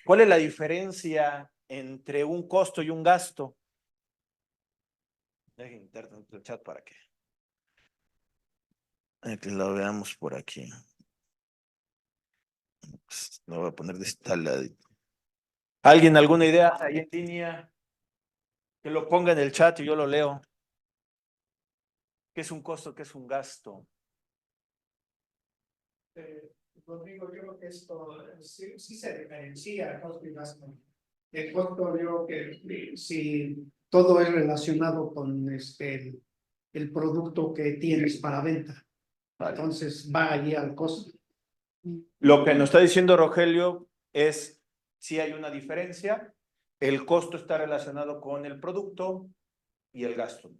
¿Cuál es la diferencia entre un costo y un gasto? Dejen interno el chat para que lo veamos por aquí. Lo voy a poner de este lado. ¿Alguien alguna idea ahí en línea? Que lo ponga en el chat y yo lo leo. ¿Qué es un costo? ¿Qué es un gasto? Rodrigo, yo creo que esto sí se diferencia costo y gasto. El costo, yo creo que si todo es relacionado con el producto que tienes para venta, entonces va allí al costo. Lo que nos está diciendo Rogelio es si hay una diferencia. El costo está relacionado con el producto y el gasto.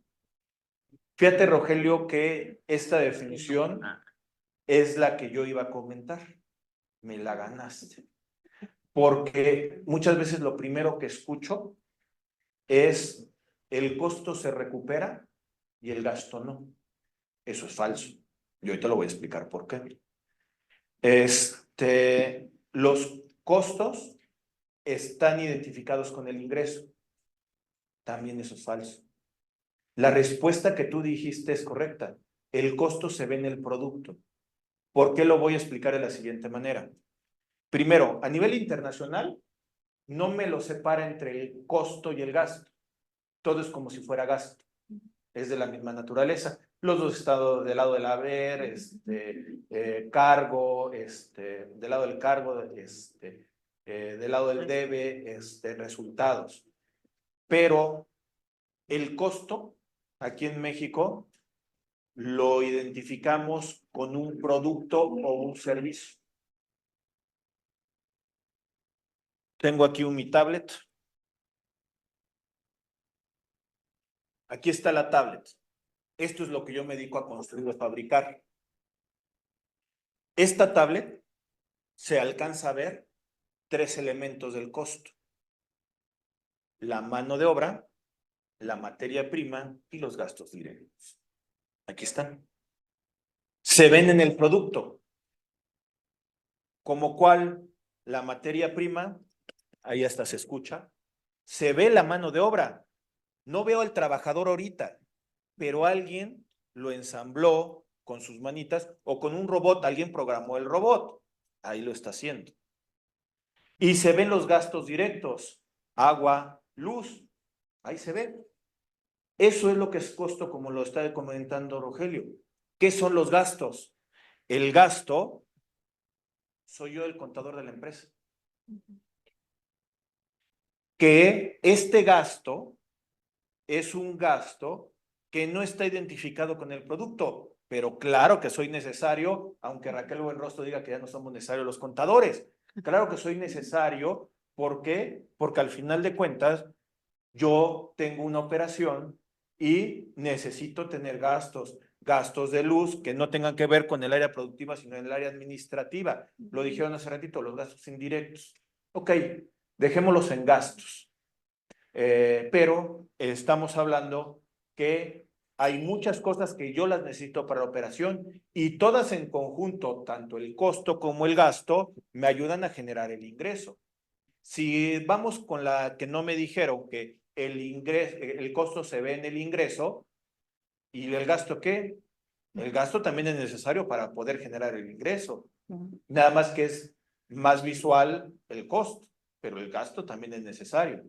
Fíjate, Rogelio, que esta definición es la que yo iba a comentar. Me la ganaste. Porque muchas veces lo primero que escucho es el costo se recupera y el gasto no. Eso es falso. Y ahorita lo voy a explicar por qué. Los costos están identificados con el ingreso. También eso es falso. La respuesta que tú dijiste es correcta. El costo se ve en el producto. ¿Por qué lo voy a explicar de la siguiente manera? Primero, a nivel internacional, no me lo separa entre el costo y el gasto. Todo es como si fuera gasto. Es de la misma naturaleza. Los dos estados del lado del haber, cargo, del lado del cargo, del lado del debe, resultados. Pero el costo, aquí en México, lo identificamos con un producto o un servicio. Tengo aquí mi tablet. Aquí está la tablet. Esto es lo que yo me dedico a construir o fabricar. Esta tablet se alcanza a ver 3 elementos del costo: la mano de obra, la materia prima y los gastos directos. Aquí están. Se ven en el producto. Como cuál, la materia prima, ahí hasta se escucha. Se ve la mano de obra. No veo al trabajador ahorita, pero alguien lo ensambló con sus manitas o con un robot, alguien programó el robot. Ahí lo está haciendo. Y se ven los gastos directos, agua, luz, ahí se ve. Eso es lo que es costo, como lo está comentando Rogelio. ¿Qué son los gastos? El gasto, soy yo el contador de la empresa. Que este gasto es un gasto que no está identificado con el producto, pero claro que soy necesario, aunque Raquel Buenrostro diga que ya no somos necesarios los contadores. Claro que soy necesario, ¿por qué? Porque al final de cuentas, yo tengo una operación y necesito tener gastos de luz que no tengan que ver con el área productiva, sino en el área administrativa. Lo dijeron hace ratito, los gastos indirectos. Ok, dejémoslos en gastos. Pero estamos hablando que hay muchas cosas que yo las necesito para la operación y todas en conjunto, tanto el costo como el gasto, me ayudan a generar el ingreso. Si vamos con la que no me dijeron que el costo se ve en el ingreso, ¿y el gasto qué? El gasto también es necesario para poder generar el ingreso. Nada más que es más visual el costo, pero el gasto también es necesario.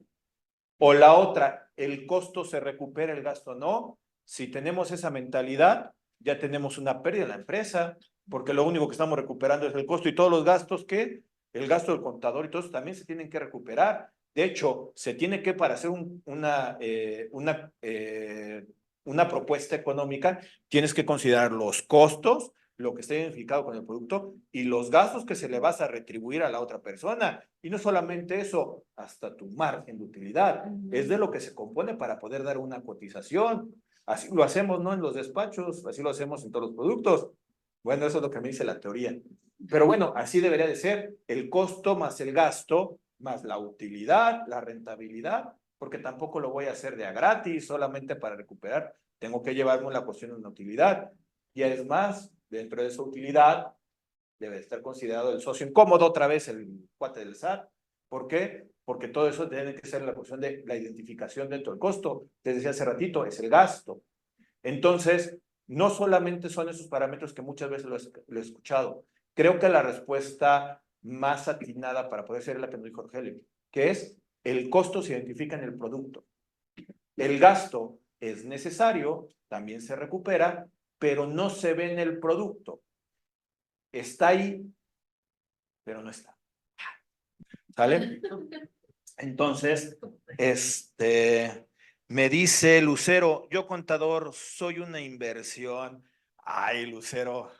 O la otra, el costo se recupera, el gasto no. Si tenemos esa mentalidad, ya tenemos una pérdida en la empresa, porque lo único que estamos recuperando es el costo y todos los gastos que el gasto del contador y todos también se tienen que recuperar. De hecho, se tiene que, para hacer una propuesta económica, tienes que considerar los costos, lo que esté identificado con el producto y los gastos que se le vas a retribuir a la otra persona. Y no solamente eso, hasta tu margen de utilidad. Es de lo que se compone para poder dar una cotización. Así lo hacemos, ¿no? En los despachos, así lo hacemos en todos los productos. Bueno, eso es lo que me dice la teoría. Pero bueno, así debería de ser el costo más el gasto, más la utilidad, la rentabilidad, porque tampoco lo voy a hacer de a gratis, solamente para recuperar. Tengo que llevarme la cuestión de una utilidad. Ya es más, dentro de esa utilidad debe estar considerado el socio incómodo, otra vez el cuate del SAT. ¿Por qué? Porque todo eso tiene que ser la cuestión de la identificación dentro del costo. Les decía hace ratito, es el gasto. Entonces, no solamente son esos parámetros que muchas veces lo he escuchado. Creo que la respuesta más atinada para poder ser la que nos dijo Rogelio, que es el costo se identifica en el producto. El gasto es necesario, también se recupera, pero no se ve en el producto. Está ahí, pero no está. ¿Sale? Entonces, me dice Lucero, yo contador, soy una inversión. Ay, Lucero,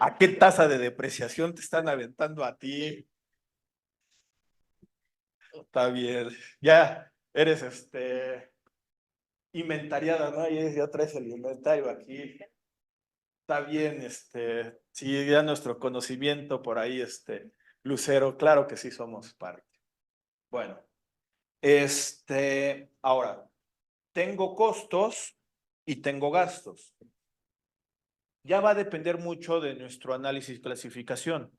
¿a qué tasa de depreciación te están aventando a ti? Está bien, ya eres inventariada, ¿no? Ya traes el inventario aquí. Está bien, sí, ya nuestro conocimiento por ahí, Lucero, claro que sí somos parte. Bueno, ahora, tengo costos y tengo gastos. Ya va a depender mucho de nuestro análisis y clasificación.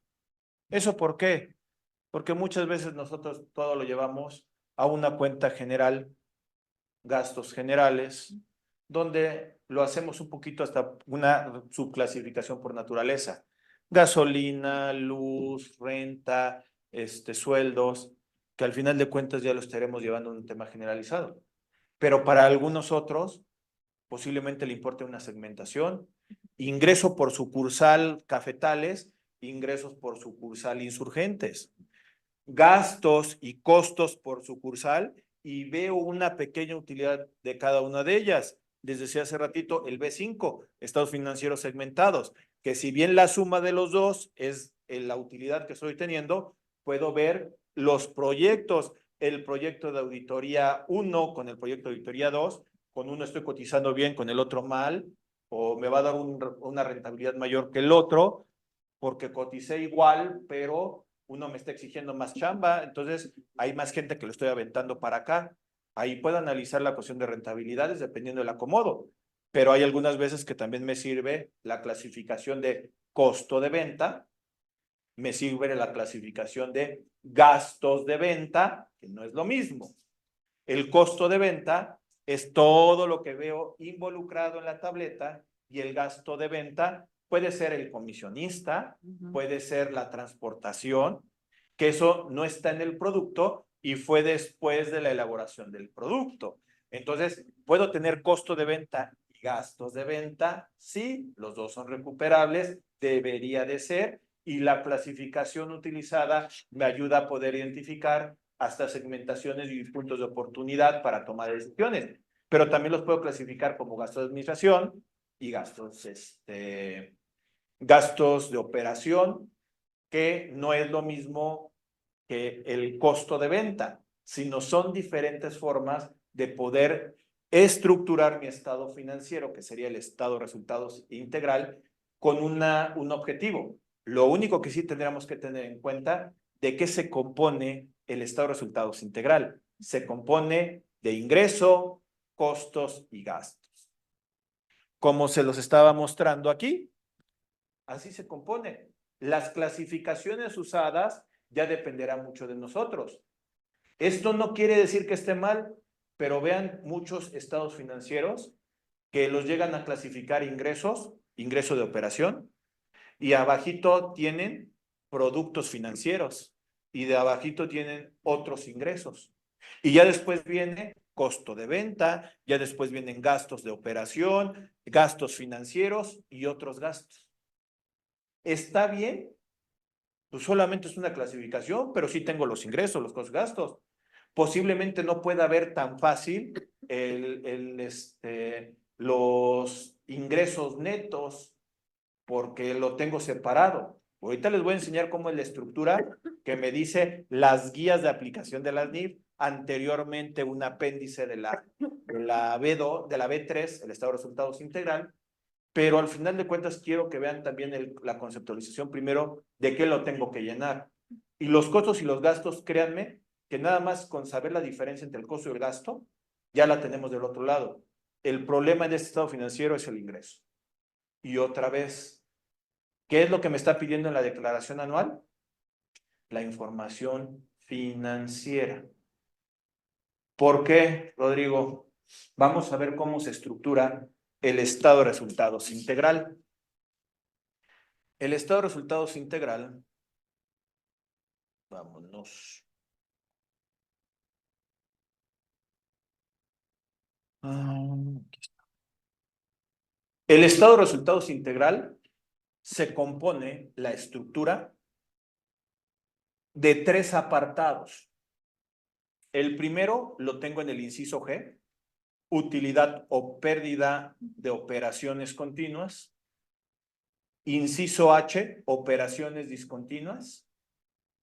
¿Eso por qué? Porque muchas veces nosotros todo lo llevamos a una cuenta general, gastos generales, donde lo hacemos un poquito hasta una subclasificación por naturaleza. Gasolina, luz, renta, sueldos, que al final de cuentas ya lo estaremos llevando a un tema generalizado. Pero para algunos otros, posiblemente le importe una segmentación, ingreso por sucursal cafetales, ingresos por sucursal insurgentes, gastos y costos por sucursal y veo una pequeña utilidad de cada una de ellas. Les decía hace ratito el B5, estados financieros segmentados, que si bien la suma de los dos es la utilidad que estoy teniendo, puedo ver los proyectos, el proyecto de auditoría 1 con el proyecto de auditoría 2, con uno estoy cotizando bien, con el otro mal, o me va a dar una rentabilidad mayor que el otro, porque coticé igual, pero uno me está exigiendo más chamba, entonces hay más gente que lo estoy aventando para acá. Ahí puedo analizar la cuestión de rentabilidades dependiendo del acomodo, pero hay algunas veces que también me sirve la clasificación de costo de venta, me sirve la clasificación de gastos de venta, que no es lo mismo. El costo de venta es todo lo que veo involucrado en la tableta y el gasto de venta puede ser el comisionista, puede ser la transportación, que eso no está en el producto y fue después de la elaboración del producto. Entonces, ¿puedo tener costo de venta y gastos de venta? Sí, los dos son recuperables, debería de ser, y la clasificación utilizada me ayuda a poder identificar hasta segmentaciones y puntos de oportunidad para tomar decisiones. Pero también los puedo clasificar como gastos de administración y gastos de operación, que no es lo mismo que el costo de venta, sino son diferentes formas de poder estructurar mi estado financiero, que sería el estado de resultados integral, con un objetivo. Lo único que sí tendríamos que tener en cuenta de qué se compone el estado de resultados integral. Se compone de ingreso, costos y gastos. Como se los estaba mostrando aquí, así se compone. Las clasificaciones usadas ya dependerá mucho de nosotros. Esto no quiere decir que esté mal, pero vean muchos estados financieros que los llegan a clasificar ingresos, ingreso de operación, y abajito tienen productos financieros y de abajito tienen otros ingresos. Y ya después viene costo de venta, ya después vienen gastos de operación, gastos financieros y otros gastos. ¿Está bien? Pues solamente es una clasificación, pero sí tengo los ingresos, los costos, gastos. Posiblemente no pueda ver tan fácil los ingresos netos porque lo tengo separado. Ahorita les voy a enseñar cómo es la estructura que me dice las guías de aplicación de las NIF, anteriormente un apéndice de la B2, de la B3, el estado de resultados integral, pero al final de cuentas quiero que vean también la conceptualización primero de qué lo tengo que llenar. Y los costos y los gastos, créanme, que nada más con saber la diferencia entre el costo y el gasto, ya la tenemos del otro lado. El problema en este estado financiero es el ingreso. Y otra vez, ¿qué es lo que me está pidiendo en la declaración anual? La información financiera. ¿Por qué, Rodrigo? Vamos a ver cómo se estructura el estado de resultados integral. El estado de resultados integral, vámonos. Aquí está. El estado de resultados integral se compone la estructura de 3 apartados. El primero lo tengo en el inciso G, utilidad o pérdida de operaciones continuas. Inciso H, operaciones discontinuas.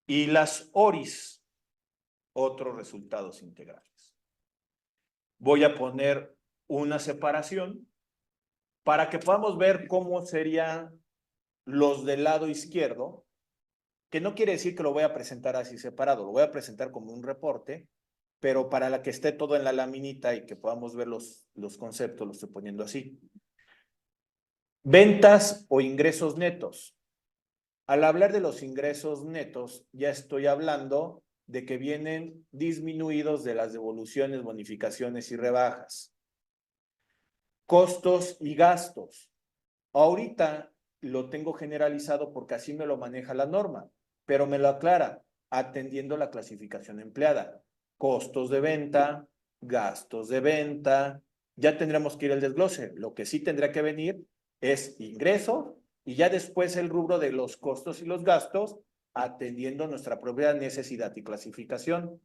Y las ORIs, otros resultados integrales. Voy a poner una separación para que podamos ver cómo serían los del lado izquierdo, que no quiere decir que lo voy a presentar así separado, lo voy a presentar como un reporte, pero para la que esté todo en la laminita y que podamos ver los conceptos, lo estoy poniendo así. Ventas o ingresos netos. Al hablar de los ingresos netos, ya estoy hablando de que vienen disminuidos de las devoluciones, bonificaciones y rebajas. Costos y gastos. Ahorita lo tengo generalizado porque así me lo maneja la norma, pero me lo aclara atendiendo la clasificación empleada. Costos de venta, gastos de venta, ya tendremos que ir al desglose. Lo que sí tendrá que venir es ingreso y ya después el rubro de los costos y los gastos atendiendo nuestra propia necesidad y clasificación.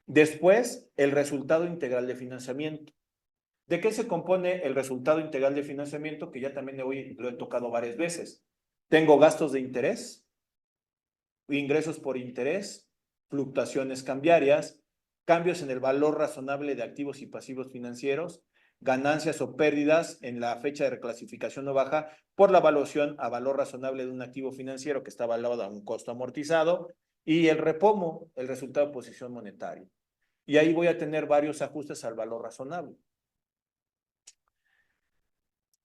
Después, el resultado integral de financiamiento. ¿De qué se compone el resultado integral de financiamiento? Que ya también hoy lo he tocado varias veces. Tengo gastos de interés, ingresos por interés, fluctuaciones cambiarias, cambios en el valor razonable de activos y pasivos financieros, ganancias o pérdidas en la fecha de reclasificación o baja por la evaluación a valor razonable de un activo financiero que está evaluado a un costo amortizado, y el repomo, el resultado de posición monetaria. Y ahí voy a tener varios ajustes al valor razonable.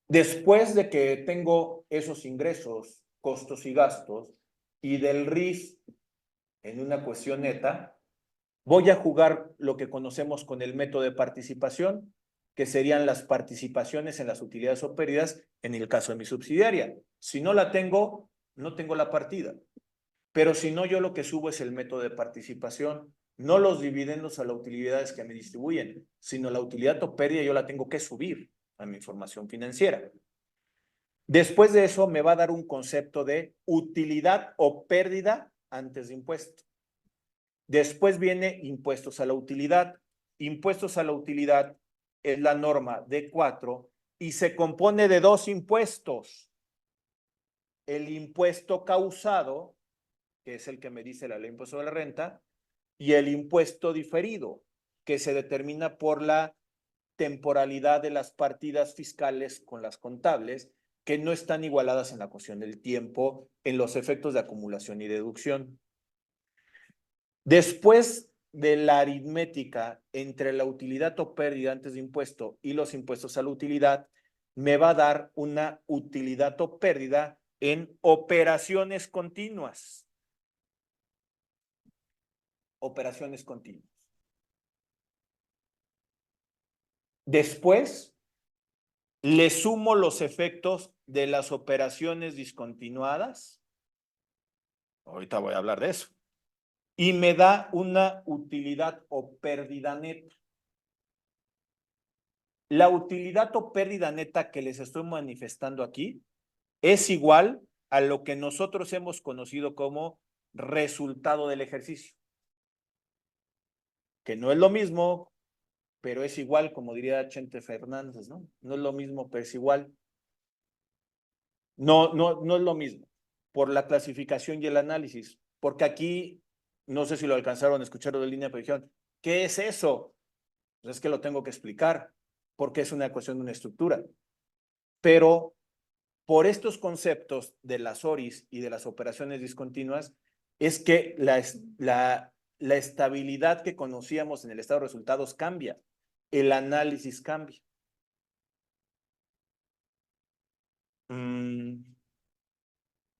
Después de que tengo esos ingresos, costos y gastos, y del RIF en una cuestión neta, voy a jugar lo que conocemos con el método de participación, que serían las participaciones en las utilidades o pérdidas en el caso de mi subsidiaria. Si no la tengo, no tengo la partida. Pero si no, yo lo que subo es el método de participación, no los dividendos a las utilidades que me distribuyen, sino la utilidad o pérdida yo la tengo que subir a mi información financiera. Después de eso me va a dar un concepto de utilidad o pérdida antes de impuesto. Después viene impuestos a la utilidad. Impuestos a la utilidad es la norma D4 y se compone de 2 impuestos. El impuesto causado, que es el que me dice la ley de impuesto sobre la renta, y el impuesto diferido, que se determina por la temporalidad de las partidas fiscales con las contables, que no están igualadas en la cuestión del tiempo, en los efectos de acumulación y deducción. Después de la aritmética entre la utilidad o pérdida antes de impuesto y los impuestos a la utilidad, me va a dar una utilidad o pérdida en operaciones continuas. Operaciones continuas. Después, le sumo los efectos de las operaciones discontinuadas. Ahorita voy a hablar de eso. Y me da una utilidad o pérdida neta. La utilidad o pérdida neta que les estoy manifestando aquí es igual a lo que nosotros hemos conocido como resultado del ejercicio. Que no es lo mismo, pero es igual, como diría Chente Fernández, ¿no? No es lo mismo, pero es igual. No es lo mismo por la clasificación y el análisis, porque aquí, no sé si lo alcanzaron a escuchar de línea, pero dijeron, ¿qué es eso? Pues es que lo tengo que explicar, porque es una cuestión de una estructura. Pero por estos conceptos de las ORIs y de las operaciones discontinuas, es que la estabilidad que conocíamos en el estado de resultados cambia, el análisis cambia.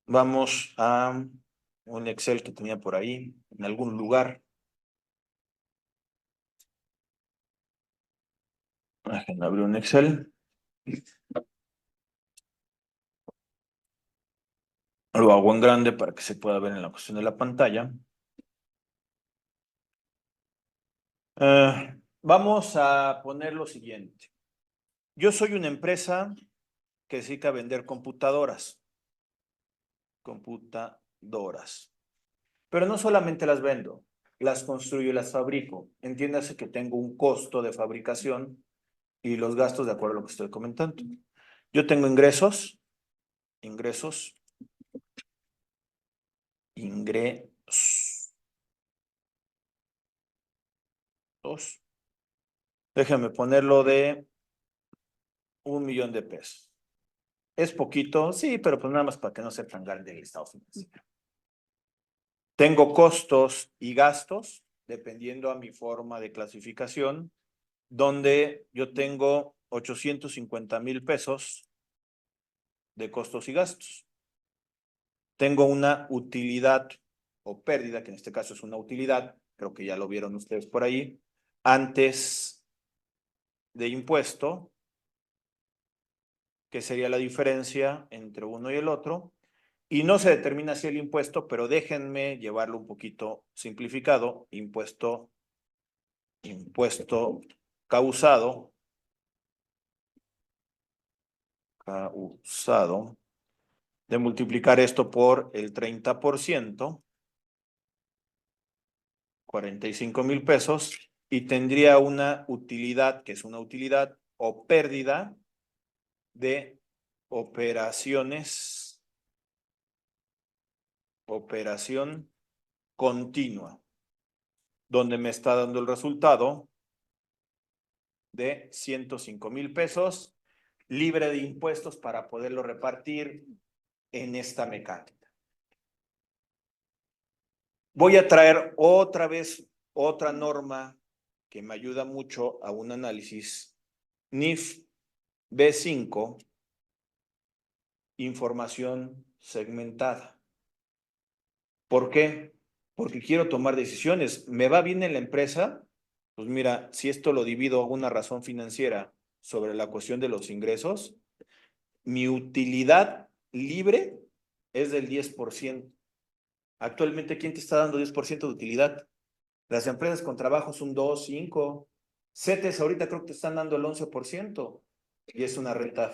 Vamos a un Excel que tenía por ahí, en algún lugar. Déjenme abrir un Excel. Lo hago en grande para que se pueda ver en la cuestión de la pantalla. Vamos a poner lo siguiente. Yo soy una empresa que se dedica a vender computadoras. Computadoras. Pero no solamente las vendo, las construyo y las fabrico. Entiéndase que tengo un costo de fabricación y los gastos de acuerdo a lo que estoy comentando. Yo tengo ingresos, ingresos. Déjenme ponerlo de 1,000,000 de pesos. ¿Es poquito? Sí, pero pues nada más para que no sea tan grande el estado financiero. Tengo costos y gastos, dependiendo a mi forma de clasificación, donde yo tengo 850,000 pesos de costos y gastos. Tengo una utilidad o pérdida, que en este caso es una utilidad, creo que ya lo vieron ustedes por ahí, antes de impuesto, que sería la diferencia entre uno y el otro, y no se determina así el impuesto, pero déjenme llevarlo un poquito simplificado, impuesto causado, de multiplicar esto por el 30%, 45,000 pesos, y tendría una utilidad, que es una utilidad o pérdida de operación continua, donde me está dando el resultado de 105,000 pesos, libre de impuestos para poderlo repartir en esta mecánica. Voy a traer otra vez otra norma que me ayuda mucho a un análisis NIF B5, información segmentada. ¿Por qué? Porque quiero tomar decisiones. ¿Me va bien en la empresa? Pues mira, si esto lo divido a una razón financiera sobre la cuestión de los ingresos, mi utilidad libre es del 10%. Actualmente, ¿quién te está dando 10% de utilidad? Las empresas con trabajo son 2, 5. CETES ahorita creo que te están dando el 11% y es una renta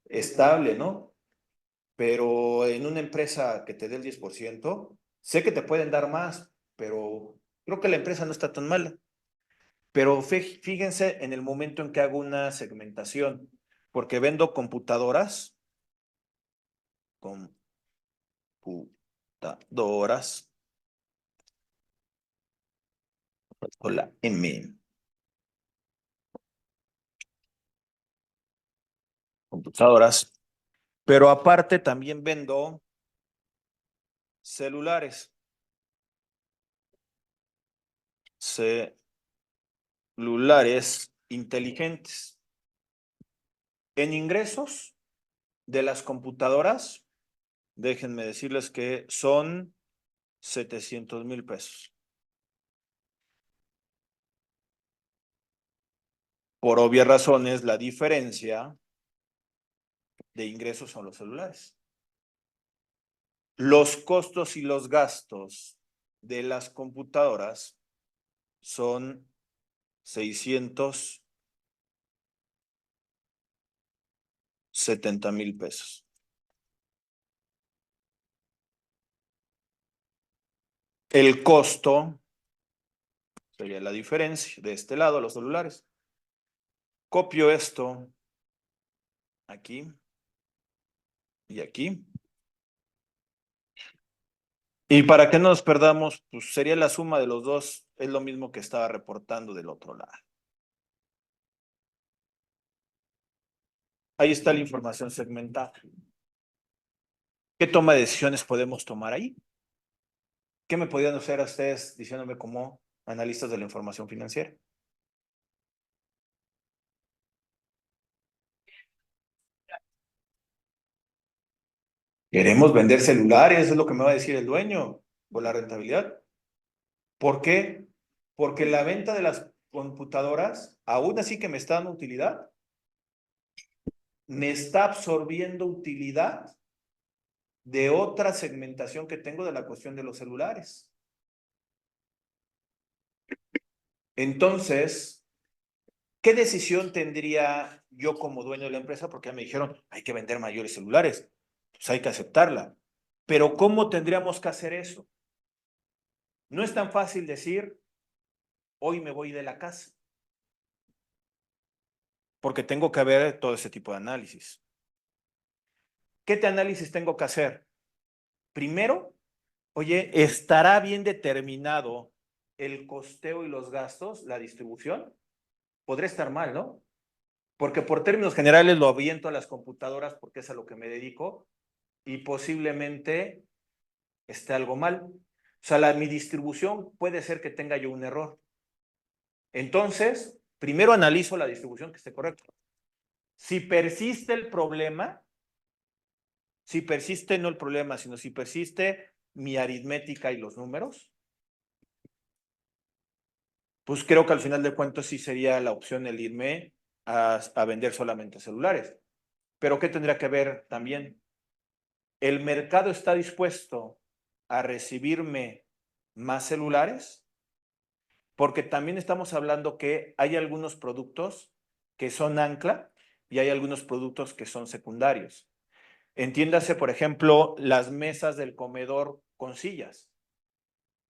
estable, ¿no? Pero en una empresa que te dé el 10%, sé que te pueden dar más, pero creo que la empresa no está tan mala. Pero fíjense en el momento en que hago una segmentación, porque vendo computadoras, con la M, computadoras, pero aparte también vendo celulares, celulares inteligentes. En ingresos de las computadoras, déjenme decirles que son 700,000 pesos. Por obvias razones, la diferencia de ingresos son los celulares. Los costos y los gastos de las computadoras son 670,000 pesos. El costo sería la diferencia de este lado, los celulares. Copio esto aquí y aquí. Y para que no nos perdamos, pues sería la suma de los dos, es lo mismo que estaba reportando del otro lado. Ahí está la información segmentada. ¿Qué toma de decisiones podemos tomar ahí? ¿Qué me podrían hacer a ustedes diciéndome como analistas de la información financiera? Queremos vender celulares, es lo que me va a decir el dueño, por la rentabilidad. ¿Por qué? Porque la venta de las computadoras, aún así que me está dando utilidad, me está absorbiendo utilidad de otra segmentación que tengo de la cuestión de los celulares. Entonces, ¿qué decisión tendría yo como dueño de la empresa? Porque ya me dijeron, hay que vender mayores celulares, pues hay que aceptarla. Pero ¿cómo tendríamos que hacer eso? No es tan fácil decir, hoy me voy de la casa, porque tengo que ver todo ese tipo de análisis. ¿Qué análisis tengo que hacer? Primero, oye, ¿estará bien determinado el costeo y los gastos, la distribución? Podría estar mal, ¿no? Porque por términos generales lo aviento a las computadoras porque es a lo que me dedico y posiblemente esté algo mal. O sea, mi distribución puede ser que tenga yo un error. Entonces, primero analizo la distribución que esté correcta. Si persiste el problema, si persiste no el problema, sino si persiste mi aritmética y los números, pues creo que al final de cuentas sí sería la opción el irme a vender solamente celulares. Pero ¿qué tendría que ver también? ¿El mercado está dispuesto a recibirme más celulares? Porque también estamos hablando que hay algunos productos que son ancla y hay algunos productos que son secundarios. Entiéndase, por ejemplo, las mesas del comedor con sillas.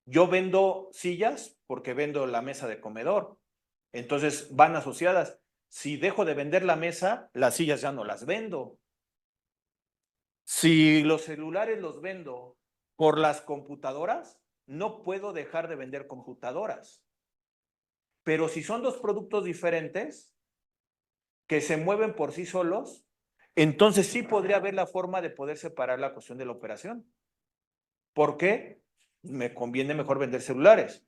Yo vendo sillas porque vendo la mesa de comedor. Entonces van asociadas. Si dejo de vender la mesa, las sillas ya no las vendo. Si los celulares los vendo por las computadoras, no puedo dejar de vender computadoras. Pero si son dos productos diferentes que se mueven por sí solos, entonces sí podría haber la forma de poder separar la cuestión de la operación. ¿Por qué? Me conviene mejor vender celulares.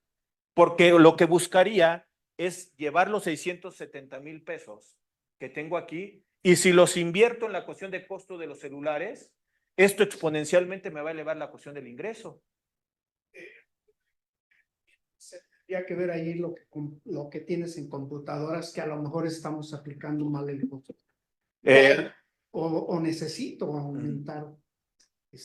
Porque lo que buscaría es llevar los 670,000 pesos que tengo aquí y si los invierto en la cuestión de costo de los celulares, esto exponencialmente me va a elevar la cuestión del ingreso. Tendría que ver ahí lo que tienes en computadoras que a lo mejor estamos aplicando mal el costo. O necesito aumentar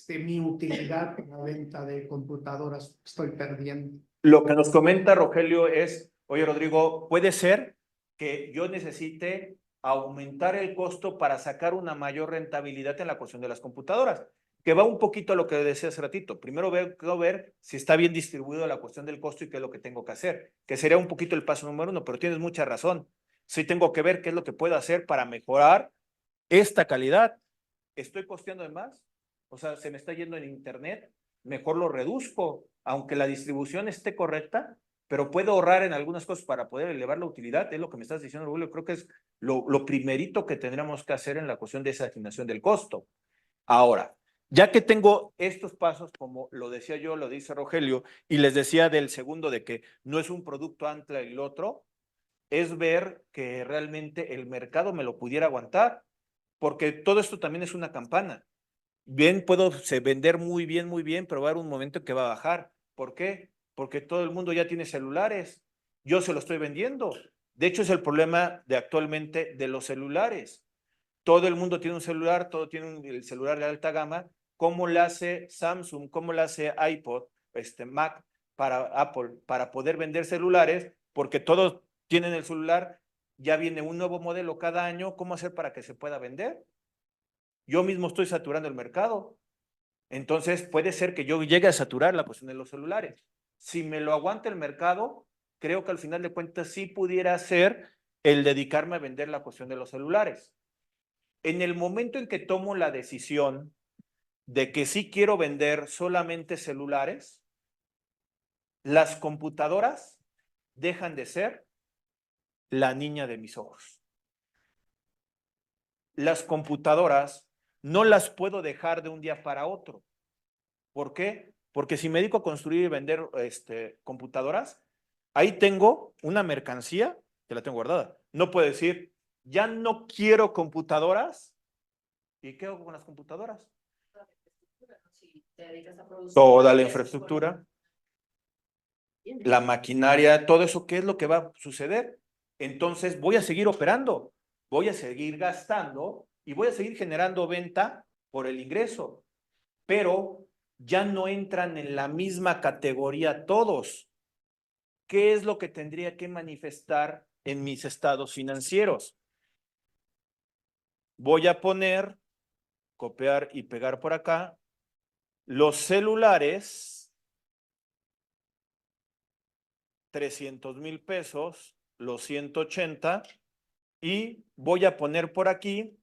mi utilidad en la venta de computadoras. Estoy perdiendo. Lo que nos comenta Rogelio es, oye Rodrigo, puede ser que yo necesite aumentar el costo para sacar una mayor rentabilidad en la cuestión de las computadoras, que va un poquito a lo que decía hace ratito. Primero quiero ver si está bien distribuido la cuestión del costo y qué es lo que tengo que hacer, que sería un poquito el paso número 1, pero tienes mucha razón. Sí tengo que ver qué es lo que puedo hacer para mejorar esta calidad. ¿Estoy costeando de más? O sea, se me está yendo en internet, mejor lo reduzco, aunque la distribución esté correcta, pero puedo ahorrar en algunas cosas para poder elevar la utilidad, es lo que me estás diciendo, Julio. Creo que es lo primerito que tendríamos que hacer en la cuestión de esa asignación del costo. Ahora, ya que tengo estos pasos, como lo decía yo, lo dice Rogelio, y les decía del segundo de que no es un producto ancla el otro, es ver que realmente el mercado me lo pudiera aguantar, porque todo esto también es una campana. Bien, puedo vender muy bien, pero va a haber un momento que va a bajar. ¿Por qué? Porque todo el mundo ya tiene celulares. Yo se lo estoy vendiendo. De hecho, es el problema de actualmente de los celulares. Todo el mundo tiene un celular, todo tiene el celular de alta gama. ¿Cómo le hace Samsung? ¿Cómo le hace iPod, Mac para Apple para poder vender celulares? Porque todos tienen el celular, ya viene un nuevo modelo cada año. ¿Cómo hacer para que se pueda vender? Yo mismo estoy saturando el mercado. Entonces puede ser que yo llegue a saturar la cuestión de los celulares. Si me lo aguanta el mercado, creo que al final de cuentas sí pudiera ser el dedicarme a vender la cuestión de los celulares. En el momento en que tomo la decisión de que sí quiero vender solamente celulares, las computadoras dejan de ser la niña de mis ojos. Las computadoras no las puedo dejar de un día para otro. ¿Por qué? Porque si me dedico a construir y vender computadoras, ahí tengo una mercancía que la tengo guardada. No puedo decir, ya no quiero computadoras. ¿Y qué hago con las computadoras? Si te dedicas a producir, toda la eso es infraestructura, bien. la maquinaria, todo eso, ¿qué es lo que va a suceder? Entonces voy a seguir operando, voy a seguir gastando y voy a seguir generando venta por el ingreso, pero ya no entran en la misma categoría todos. ¿Qué es lo que tendría que manifestar en mis estados financieros? Voy a poner, copiar y pegar por acá, los celulares, 300,000 pesos, los 180, y voy a poner por aquí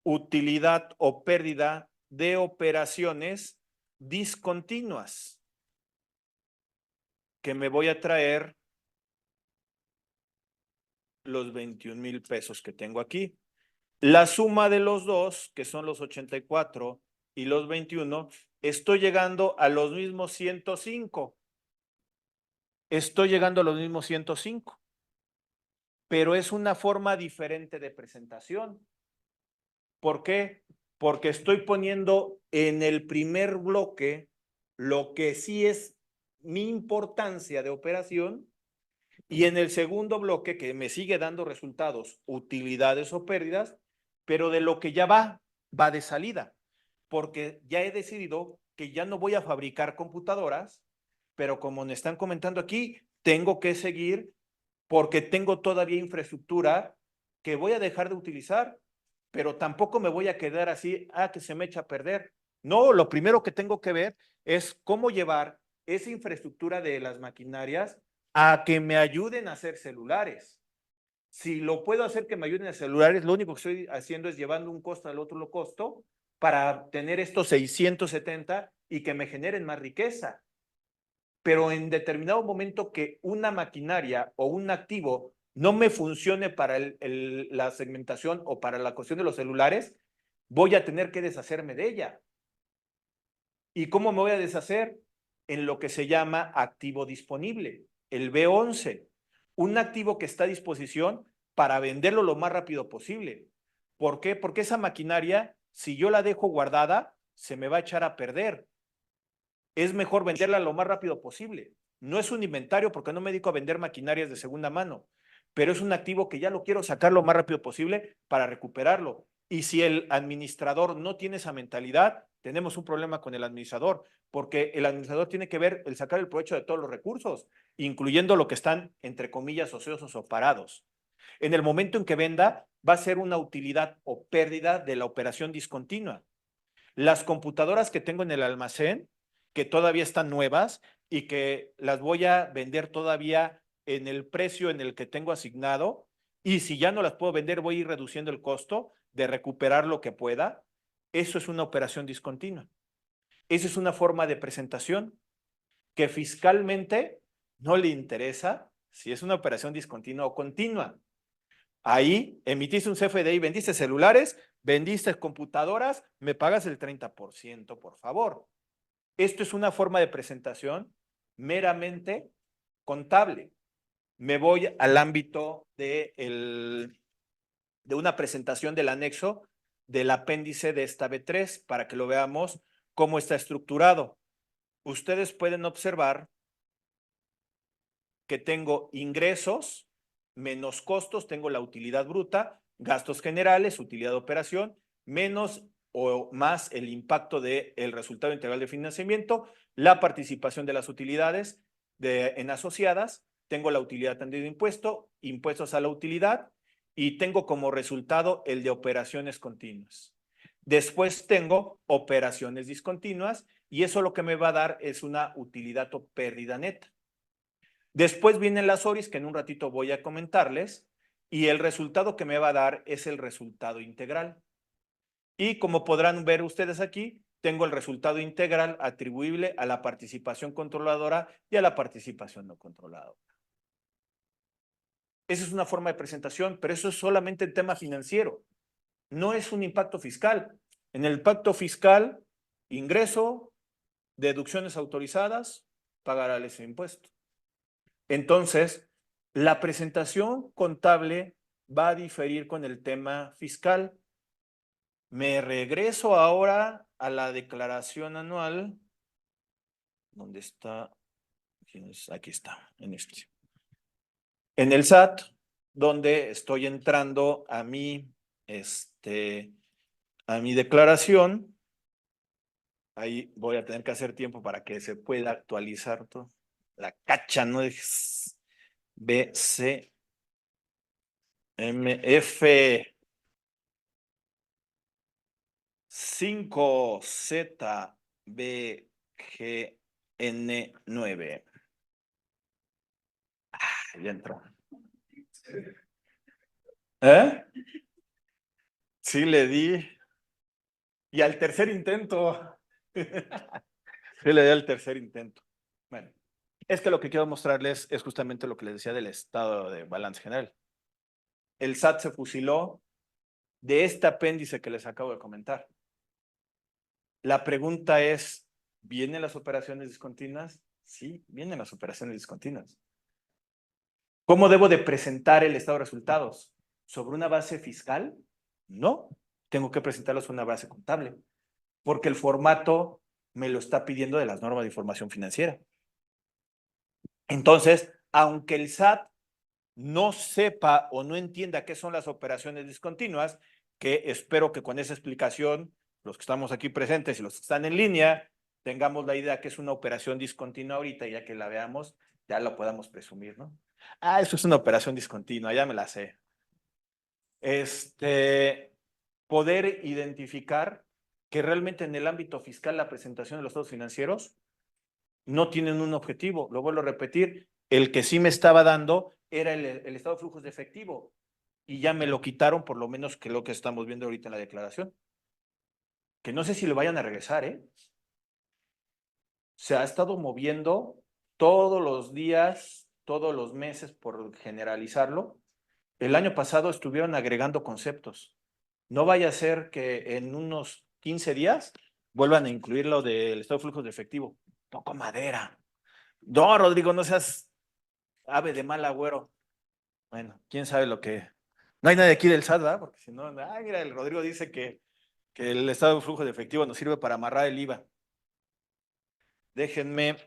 utilidad o pérdida de operaciones discontinuas, que me voy a traer los 21,000 pesos que tengo aquí. La suma de los dos, que son los 84 y los 21, estoy llegando a los mismos 105. Estoy llegando a los mismos 105. Pero es una forma diferente de presentación. ¿Por qué? Porque estoy poniendo en el primer bloque lo que sí es mi importancia de operación, y en el segundo bloque, que me sigue dando resultados, utilidades o pérdidas, pero de lo que ya va de salida, porque ya he decidido que ya no voy a fabricar computadoras, pero como me están comentando aquí, tengo que seguir porque tengo todavía infraestructura que voy a dejar de utilizar, pero tampoco me voy a quedar así, que se me echa a perder. No, lo primero que tengo que ver es cómo llevar esa infraestructura de las maquinarias a que me ayuden a hacer celulares. Si lo puedo hacer que me ayuden a celulares, lo único que estoy haciendo es llevando un costo al otro costo para tener estos 670 y que me generen más riqueza. Pero en determinado momento que una maquinaria o un activo no me funcione para la segmentación o para la cuestión de los celulares, voy a tener que deshacerme de ella. ¿Y cómo me voy a deshacer? En lo que se llama activo disponible, el B11, un activo que está a disposición para venderlo lo más rápido posible. ¿Por qué? Porque esa maquinaria, si yo la dejo guardada, se me va a echar a perder. Es mejor venderla lo más rápido posible. No es un inventario porque no me dedico a vender maquinarias de segunda mano, pero es un activo que ya lo quiero sacar lo más rápido posible para recuperarlo. Y si el administrador no tiene esa mentalidad, tenemos un problema con el administrador, porque el administrador tiene que ver el sacar el provecho de todos los recursos, incluyendo lo que están, entre comillas, ociosos o parados. En el momento en que venda, va a ser una utilidad o pérdida de la operación discontinua. Las computadoras que tengo en el almacén, que todavía están nuevas y que las voy a vender todavía en el precio en el que tengo asignado, y si ya no las puedo vender, voy a ir reduciendo el costo de recuperar lo que pueda. Eso es una operación discontinua. Esa es una forma de presentación que fiscalmente no le interesa si es una operación discontinua o continua. Ahí emitiste un CFDI, vendiste celulares, vendiste computadoras, me pagas el 30%, por favor. Esto es una forma de presentación meramente contable. Me voy al ámbito de una presentación del anexo del apéndice de esta B3 para que lo veamos cómo está estructurado. Ustedes pueden observar que tengo ingresos menos costos, tengo la utilidad bruta, gastos generales, utilidad de operación, menos o más el impacto del resultado integral de financiamiento, la participación de las utilidades en asociadas, tengo la utilidad también de impuesto, impuestos a la utilidad, y tengo como resultado el de operaciones continuas. Después tengo operaciones discontinuas, y eso lo que me va a dar es una utilidad o pérdida neta. Después vienen las ORIs, que en un ratito voy a comentarles, y el resultado que me va a dar es el resultado integral. Y como podrán ver ustedes aquí, tengo el resultado integral atribuible a la participación controladora y a la participación no controladora. Esa es una forma de presentación, pero eso es solamente el tema financiero. No es un impacto fiscal. En el pacto fiscal, ingreso, deducciones autorizadas, pagará ese impuesto. Entonces, la presentación contable va a diferir con el tema fiscal. Me regreso ahora a la declaración anual. ¿Dónde está? Aquí está, en este. En el SAT, donde estoy entrando a a mi declaración. Ahí voy a tener que hacer tiempo para que se pueda actualizar todo. La cacha, ¿no? Es B, C, M, F, 5, Z, B, G, N, 9. Ya entró. ¿Eh? Sí, le di. Y al tercer intento. Sí, le di al tercer intento. Bueno, es que lo que quiero mostrarles es justamente lo que les decía del estado de balance general. El SAT se fusiló de este apéndice que les acabo de comentar. La pregunta es, ¿vienen las operaciones discontinuas? Sí, vienen las operaciones discontinuas. ¿Cómo debo de presentar el estado de resultados? ¿Sobre una base fiscal? No, tengo que presentarlo sobre una base contable, porque el formato me lo está pidiendo de las normas de información financiera. Entonces, aunque el SAT no sepa o no entienda qué son las operaciones discontinuas, que espero que con esa explicación, los que estamos aquí presentes y los que están en línea, tengamos la idea que es una operación discontinua ahorita, y ya que la veamos, ya lo podamos presumir, ¿no? Ah, eso es una operación discontinua, ya me la sé. Poder identificar que realmente en el ámbito fiscal la presentación de los estados financieros no tienen un objetivo. Lo vuelvo a repetir, el que sí me estaba dando era el estado de flujos de efectivo, y ya me lo quitaron, por lo menos que lo que estamos viendo ahorita en la declaración. Que no sé si lo vayan a regresar, ¿eh? Se ha estado moviendo todos los días, todos los meses, por generalizarlo. El año pasado estuvieron agregando conceptos. No vaya a ser que en unos 15 días vuelvan a incluir lo del estado de flujos de efectivo. Toco madera. No, Rodrigo, no seas ave de mal agüero. Bueno, quién sabe lo que. No hay nadie aquí del SAT, ¿verdad? Porque si no, ay, mira, el Rodrigo dice que el estado de flujo de efectivo nos sirve para amarrar el IVA. Déjenme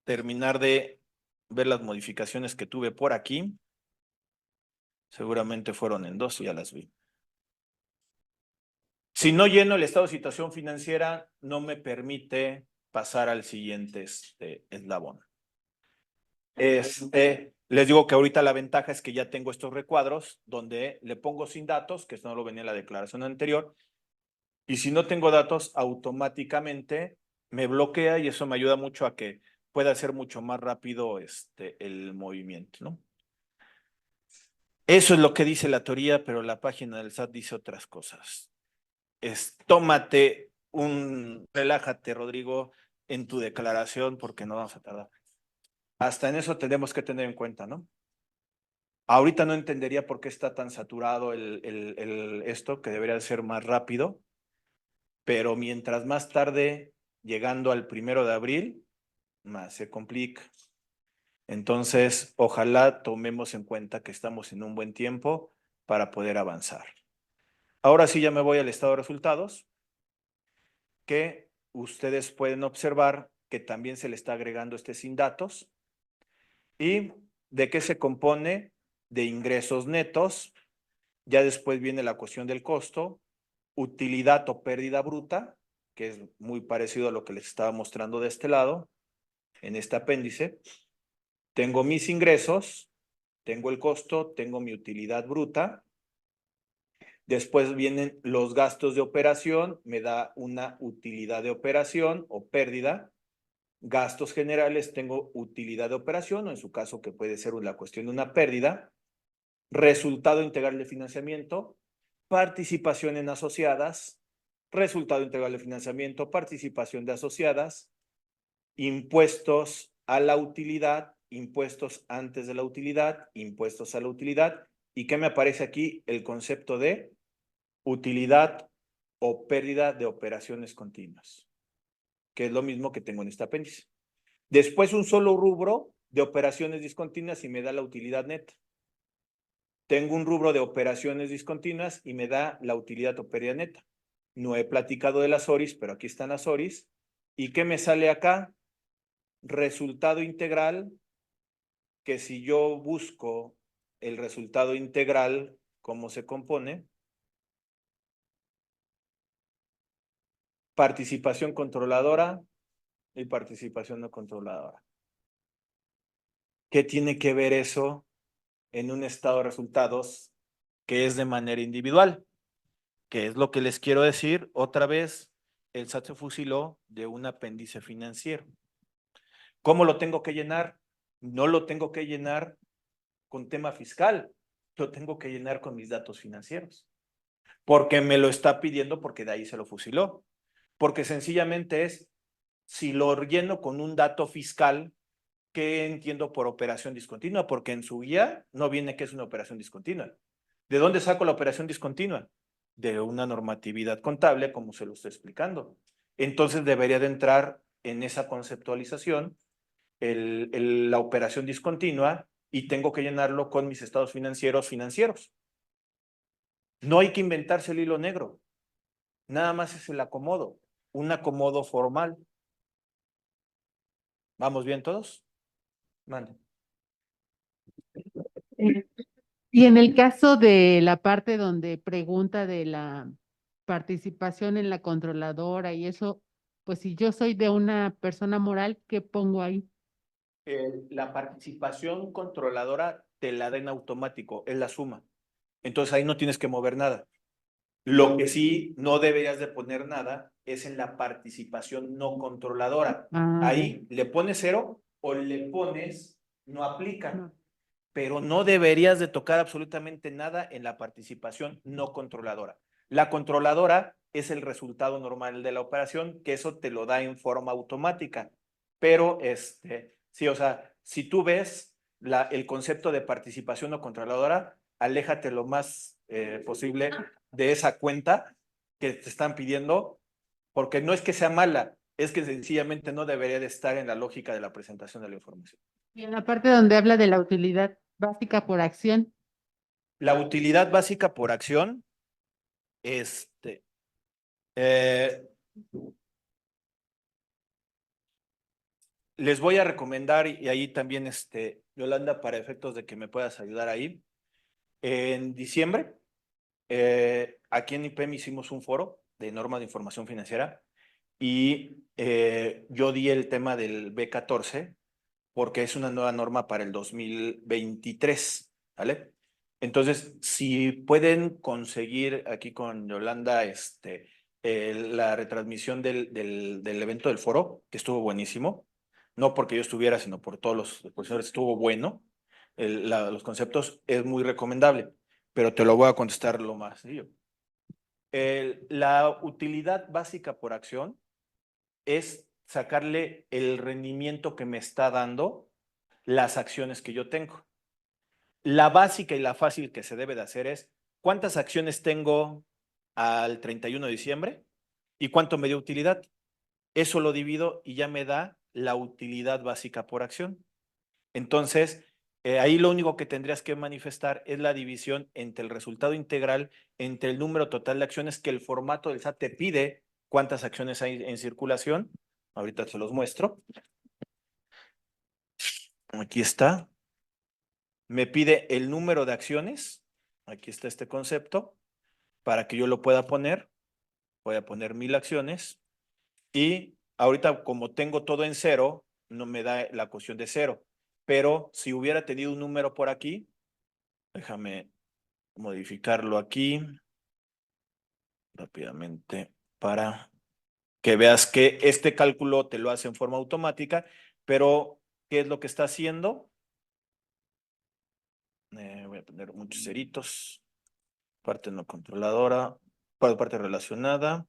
terminar de ver las modificaciones que tuve por aquí. Seguramente fueron en dos y ya las vi. Si no lleno el estado de situación financiera, no me permite pasar al siguiente eslabón. Les digo que ahorita la ventaja es que ya tengo estos recuadros donde le pongo sin datos, que esto no lo venía en la declaración anterior, y si no tengo datos, automáticamente me bloquea, y eso me ayuda mucho a que pueda ser mucho más rápido el movimiento, ¿no? Eso es lo que dice la teoría, pero la página del SAT dice otras cosas. Relájate, Rodrigo, en tu declaración, porque no vamos a tardar. Hasta en eso tenemos que tener en cuenta, ¿no? Ahorita no entendería por qué está tan saturado esto, que debería ser más rápido, pero mientras más tarde, llegando al 1 de abril, más se complica. Entonces, ojalá tomemos en cuenta que estamos en un buen tiempo para poder avanzar. Ahora sí ya me voy al estado de resultados, que ustedes pueden observar que también se le está agregando sin datos. ¿Y de qué se compone? De ingresos netos. Ya después viene la cuestión del costo, utilidad o pérdida bruta, que es muy parecido a lo que les estaba mostrando de este lado, en este apéndice. Tengo mis ingresos, tengo el costo, tengo mi utilidad bruta. Después vienen los gastos de operación, me da una utilidad de operación o pérdida. Gastos generales, tengo utilidad de operación, o en su caso que puede ser la cuestión de una pérdida. Resultado integral de financiamiento, participación en asociadas, resultado integral de financiamiento, participación de asociadas, impuestos a la utilidad, impuestos antes de la utilidad, impuestos a la utilidad. ¿Y qué me aparece aquí? El concepto de utilidad o pérdida de operaciones continuas, que es lo mismo que tengo en este apéndice. Después un solo rubro de operaciones discontinuas y me da la utilidad neta. Tengo un rubro de operaciones discontinuas y me da la utilidad operaria neta. No he platicado de las ORIs, pero aquí están las ORIs. ¿Y qué me sale acá? Resultado integral, que si yo busco el resultado integral, ¿cómo se compone? Participación controladora y participación no controladora. ¿Qué tiene que ver eso en un estado de resultados que es de manera individual? ¿Qué es lo que les quiero decir? Otra vez, el SAT se fusiló de un apéndice financiero. ¿Cómo lo tengo que llenar? No lo tengo que llenar con tema fiscal, lo tengo que llenar con mis datos financieros. Porque me lo está pidiendo, porque de ahí se lo fusiló. Porque sencillamente es, si lo lleno con un dato fiscal, ¿qué entiendo por operación discontinua? Porque en su guía no viene que es una operación discontinua. ¿De dónde saco la operación discontinua? De una normatividad contable, como se lo estoy explicando. Entonces debería de entrar en esa conceptualización la operación discontinua y tengo que llenarlo con mis estados financieros. No hay que inventarse el hilo negro. Nada más es el acomodo, un acomodo formal. ¿Vamos bien todos? Mande. Eh, Y en el caso de la parte donde pregunta de la participación en la controladora y eso, pues si yo soy de una persona moral, ¿qué pongo ahí? La participación controladora te la da en automático, es la suma. Entonces ahí no tienes que mover nada. Lo que sí no deberías de poner nada es en la participación no controladora. Ah, Ahí le pones 0 o le pones no aplica. no. Pero no deberías de tocar absolutamente nada en la participación no controladora. La controladora es el resultado normal de la operación, que eso te lo da en forma automática. Pero, sí, o sea, si tú ves el concepto de participación no controladora, aléjate lo más posible de esa cuenta que te están pidiendo, porque no es que sea mala, es que sencillamente no debería de estar en la lógica de la presentación de la información. Y en la parte donde habla de la utilidad básica por acción, La utilidad básica por acción, eh, les voy a recomendar, y ahí también, Yolanda, para efectos de que me puedas ayudar ahí, en diciembre, aquí en IPEM hicimos un foro de normas de información financiera y yo di el tema del B14 porque es una nueva norma para el 2023, ¿vale? Entonces, si pueden conseguir aquí con Yolanda la retransmisión del evento del foro, que estuvo buenísimo, no porque yo estuviera, sino por todos los profesores, estuvo bueno, los conceptos es muy recomendable, pero te lo voy a contestar lo más sencillo. La utilidad básica por acción es sacarle el rendimiento que me está dando las acciones que yo tengo. La básica y la fácil que se debe de hacer es cuántas acciones tengo al 31 de diciembre y cuánto me dio utilidad. Eso lo divido y ya me da la utilidad básica por acción. Entonces, ahí lo único que tendrías que manifestar es la división entre el resultado integral, entre el número total de acciones que el formato del SAT te pide, cuántas acciones hay en circulación. Ahorita se los muestro. Aquí está. Me pide el número de acciones. Aquí está este concepto. Para que yo lo pueda poner, voy a poner 1000 acciones. Y ahorita, como tengo todo en 0, no me da la cuestión de 0. Pero si hubiera tenido un número por aquí, déjame modificarlo aquí rápidamente para que veas que este cálculo te lo hace en forma automática, pero ¿qué es lo que está haciendo? Voy a poner muchos ceritos. Parte no controladora, parte relacionada,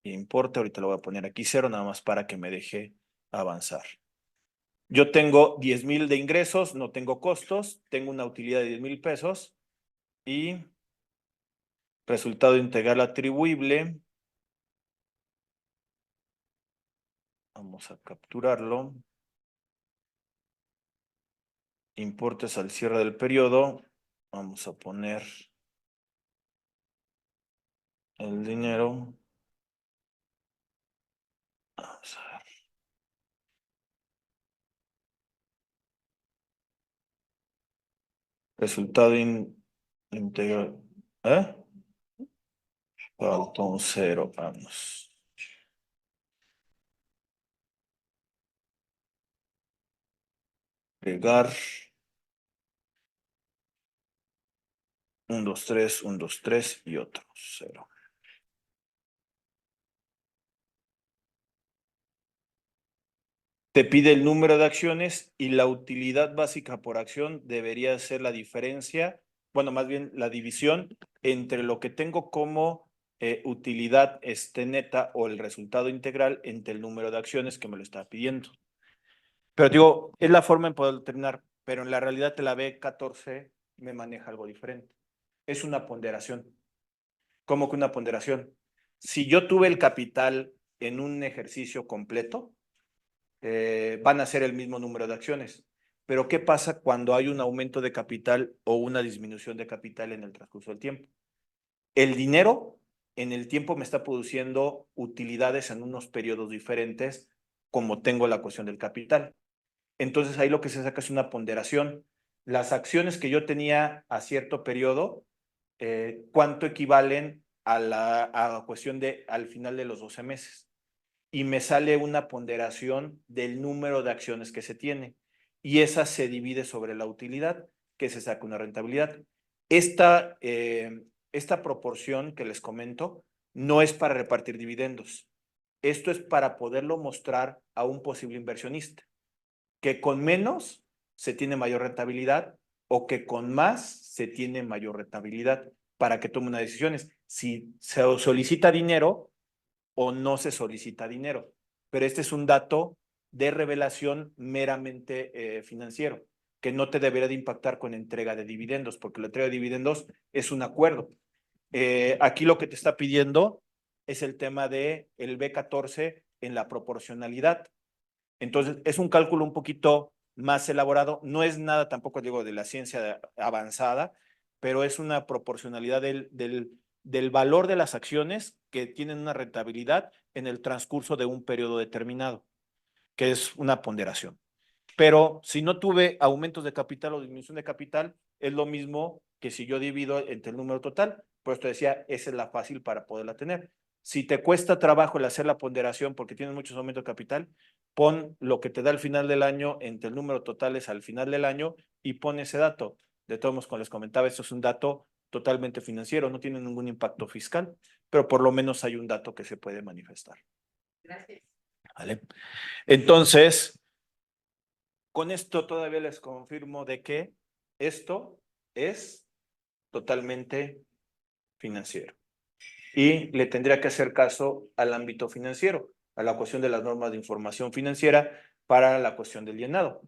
importe, ahorita lo voy a poner aquí 0, nada más para que me deje avanzar. Yo tengo 10,000 de ingresos, no tengo costos, tengo una utilidad de 10,000 pesos y resultado integral atribuible. Vamos a capturarlo. Importes al cierre del periodo. Vamos a poner el dinero. Vamos a ver. Resultado integral. ¿Eh? Faltó un cero, vamos. Pegar. 1, 2, 3, 1, 2, 3 y otro 0. Te pide el número de acciones y la utilidad básica por acción debería ser la diferencia, bueno, más bien la división entre lo que tengo como utilidad neta o el resultado integral entre el número de acciones que me lo está pidiendo. Pero digo, es la forma en poder determinar, pero en la realidad la B14 me maneja algo diferente. Es una ponderación. ¿Cómo que una ponderación? Si yo tuve el capital en un ejercicio completo, van a ser el mismo número de acciones. Pero ¿qué pasa cuando hay un aumento de capital o una disminución de capital en el transcurso del tiempo? El dinero en el tiempo me está produciendo utilidades en unos periodos diferentes, como tengo la cuestión del capital. Entonces ahí lo que se saca es una ponderación. Las acciones que yo tenía a cierto periodo, ¿cuánto equivalen a la cuestión de al final de los 12 meses? Y me sale una ponderación del número de acciones que se tiene. Y esa se divide sobre la utilidad, que se saca una rentabilidad. Esta proporción que les comento no es para repartir dividendos. Esto es para poderlo mostrar a un posible inversionista, que con menos se tiene mayor rentabilidad o que con más se tiene mayor rentabilidad para que tome unas decisiones. Si se solicita dinero o no se solicita dinero. Pero este es un dato de revelación meramente financiero, que no te debería de impactar con entrega de dividendos, porque la entrega de dividendos es un acuerdo. Aquí lo que te está pidiendo es el tema de el B14 en la proporcionalidad. Entonces, es un cálculo un poquito más elaborado. No es nada tampoco, digo, de la ciencia avanzada, pero es una proporcionalidad del valor de las acciones que tienen una rentabilidad en el transcurso de un periodo determinado, que es una ponderación. Pero si no tuve aumentos de capital o disminución de capital, es lo mismo que si yo divido entre el número total. Por esto decía, esa es la fácil para poderla tener. Si te cuesta trabajo el hacer la ponderación porque tienes muchos aumentos de capital, pon lo que te da al final del año entre el número totales al final del año y pon ese dato. De todos modos, como les comentaba, esto es un dato totalmente financiero, no tiene ningún impacto fiscal, pero por lo menos hay un dato que se puede manifestar. Gracias. ¿Vale? Entonces, con esto todavía les confirmo de que esto es totalmente financiero. Y le tendría que hacer caso al ámbito financiero, a la cuestión de las normas de información financiera para la cuestión del llenado.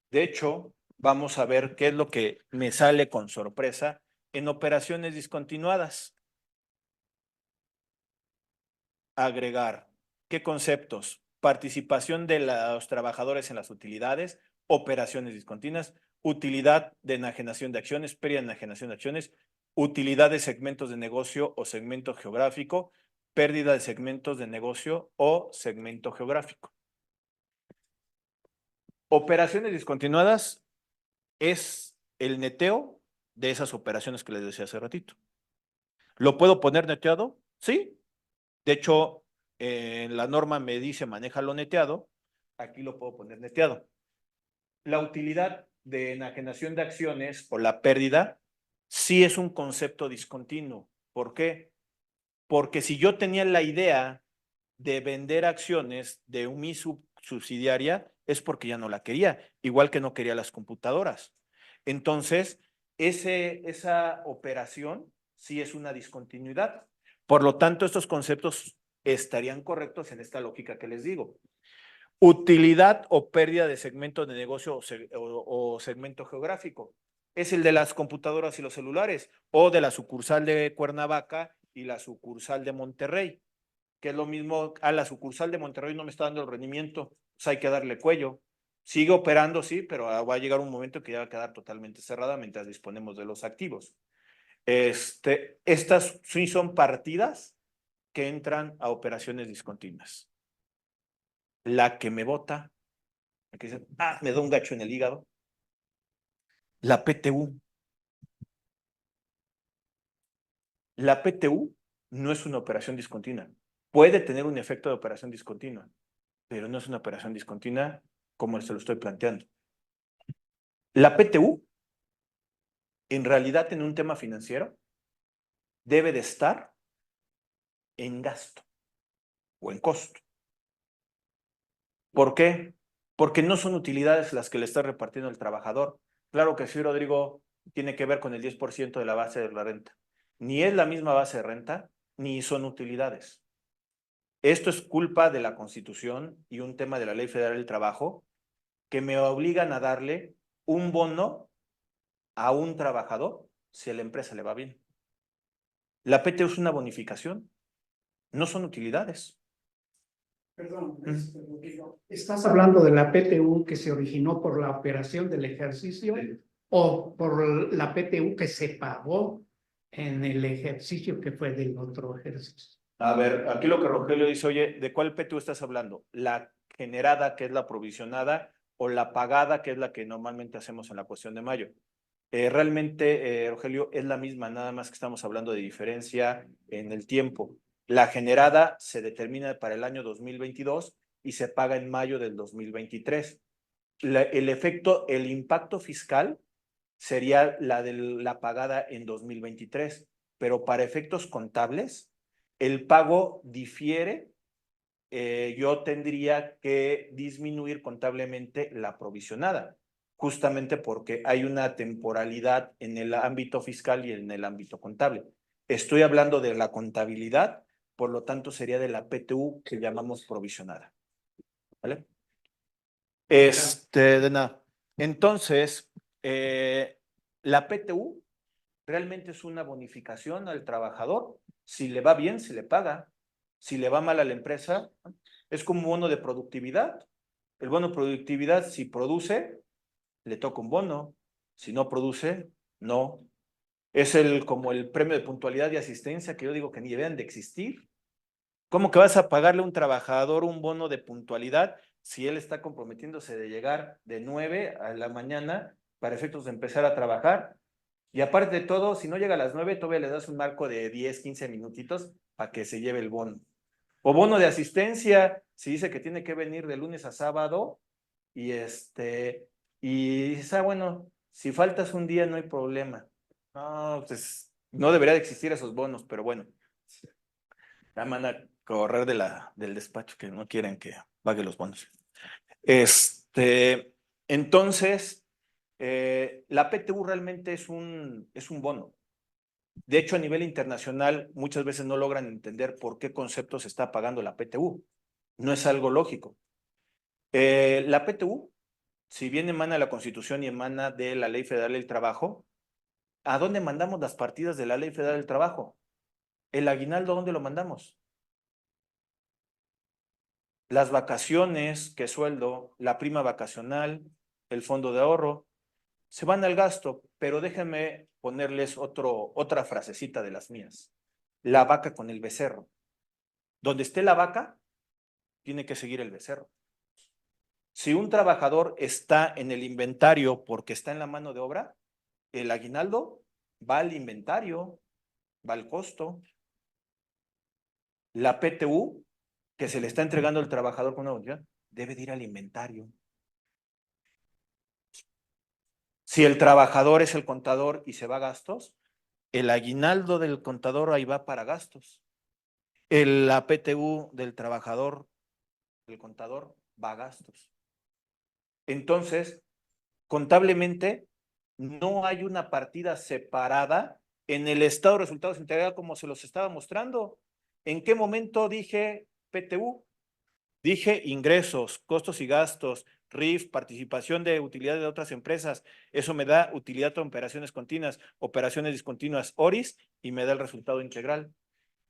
De hecho, vamos a ver qué es lo que me sale con sorpresa en operaciones discontinuadas. Agregar. ¿Qué conceptos? Participación de los trabajadores en las utilidades, operaciones discontinuas, utilidad de enajenación de acciones, pérdida de enajenación de acciones, utilidad de segmentos de negocio o segmento geográfico, pérdida de segmentos de negocio o segmento geográfico. Operaciones discontinuadas es el neteo de esas operaciones que les decía hace ratito. ¿Lo puedo poner neteado? Sí. De hecho, la norma me dice manéjalo neteado. Aquí lo puedo poner neteado. La utilidad de enajenación de acciones o la pérdida sí es un concepto discontinuo. ¿Por qué? Porque si yo tenía la idea de vender acciones de mi subsidiaria, es porque ya no la quería, igual que no quería las computadoras. Entonces, esa operación sí es una discontinuidad. Por lo tanto, estos conceptos estarían correctos en esta lógica que les digo. Utilidad o pérdida de segmento de negocio o segmento geográfico. Es el de las computadoras y los celulares, o de la sucursal de Cuernavaca y la sucursal de Monterrey, que es lo mismo, a la sucursal de Monterrey no me está dando el rendimiento, pues hay que darle cuello. Sigue operando, sí, pero va a llegar un momento que ya va a quedar totalmente cerrada mientras disponemos de los activos. Estas sí son partidas que entran a operaciones discontinuas. La que me bota, la que dice, me da un gacho en el hígado, la PTU. La PTU no es una operación discontinua. Puede tener un efecto de operación discontinua, pero no es una operación discontinua como se lo estoy planteando. La PTU, en realidad, en un tema financiero, debe de estar en gasto o en costo. ¿Por qué? Porque no son utilidades las que le está repartiendo el trabajador. Claro que sí, Rodrigo, tiene que ver con el 10% de la base de la renta. Ni es la misma base de renta, ni son utilidades. Esto es culpa de la Constitución y un tema de la Ley Federal del Trabajo que me obligan a darle un bono a un trabajador si a la empresa le va bien. La PTU es una bonificación, no son utilidades. Perdón, Rodrigo, ¿estás hablando de la PTU que se originó por la operación del ejercicio o por la PTU que se pagó en el ejercicio que fue del otro ejercicio? A ver, aquí lo que Rogelio dice, oye, ¿de cuál PTU estás hablando? ¿La generada, que es la provisionada, o la pagada, que es la que normalmente hacemos en la cuestión de mayo? Realmente, Rogelio, es la misma, nada más que estamos hablando de diferencia en el tiempo. La generada se determina para el año 2022 y se paga en mayo del 2023. El efecto, el impacto fiscal sería la de la pagada en 2023, pero para efectos contables, el pago difiere. Yo tendría que disminuir contablemente la provisionada, justamente porque hay una temporalidad en el ámbito fiscal y en el ámbito contable. Estoy hablando de la contabilidad, por lo tanto sería de la PTU que llamamos provisionada. ¿Vale? De nada. Entonces, la PTU realmente es una bonificación al trabajador. Si le va bien, se le paga. Si le va mal a la empresa, es como un bono de productividad. El bono de productividad, si produce, le toca un bono. Si no produce, no. Es como el premio de puntualidad y asistencia que yo digo que ni deben de existir. ¿Cómo que vas a pagarle a un trabajador un bono de puntualidad si él está comprometiéndose de llegar de 9 a la mañana para efectos de empezar a trabajar? Y aparte de todo, si no llega a las 9, todavía le das un marco de 10, 15 minutitos para que se lleve el bono. O bono de asistencia, si dice que tiene que venir de lunes a sábado y dices, bueno, si faltas un día no hay problema. No, pues no debería de existir esos bonos, pero bueno. Ya van a correr del despacho que no quieren que pague los bonos. Entonces, la PTU realmente es un bono. De hecho, a nivel internacional, muchas veces no logran entender por qué concepto se está pagando la PTU. No es algo lógico. La PTU, si bien emana de la Constitución y emana de la Ley Federal del Trabajo, ¿a dónde mandamos las partidas de la Ley Federal del Trabajo? ¿El aguinaldo dónde lo mandamos? Las vacaciones, que sueldo, la prima vacacional, el fondo de ahorro, se van al gasto, pero déjenme ponerles otra frasecita de las mías. La vaca con el becerro. Donde esté la vaca, tiene que seguir el becerro. Si un trabajador está en el inventario porque está en la mano de obra, el aguinaldo va al inventario, va al costo. La PTU, que se le está entregando al trabajador con una unidad, debe de ir al inventario. Si el trabajador es el contador y se va a gastos, el aguinaldo del contador ahí va para gastos. La PTU del trabajador, del contador, va a gastos. Entonces, contablemente, no hay una partida separada en el estado de resultados integral como se los estaba mostrando. ¿En qué momento dije PTU? Dije ingresos, costos y gastos, RIF, participación de utilidad de otras empresas. Eso me da utilidad de operaciones continuas, operaciones discontinuas, ORIS, y me da el resultado integral.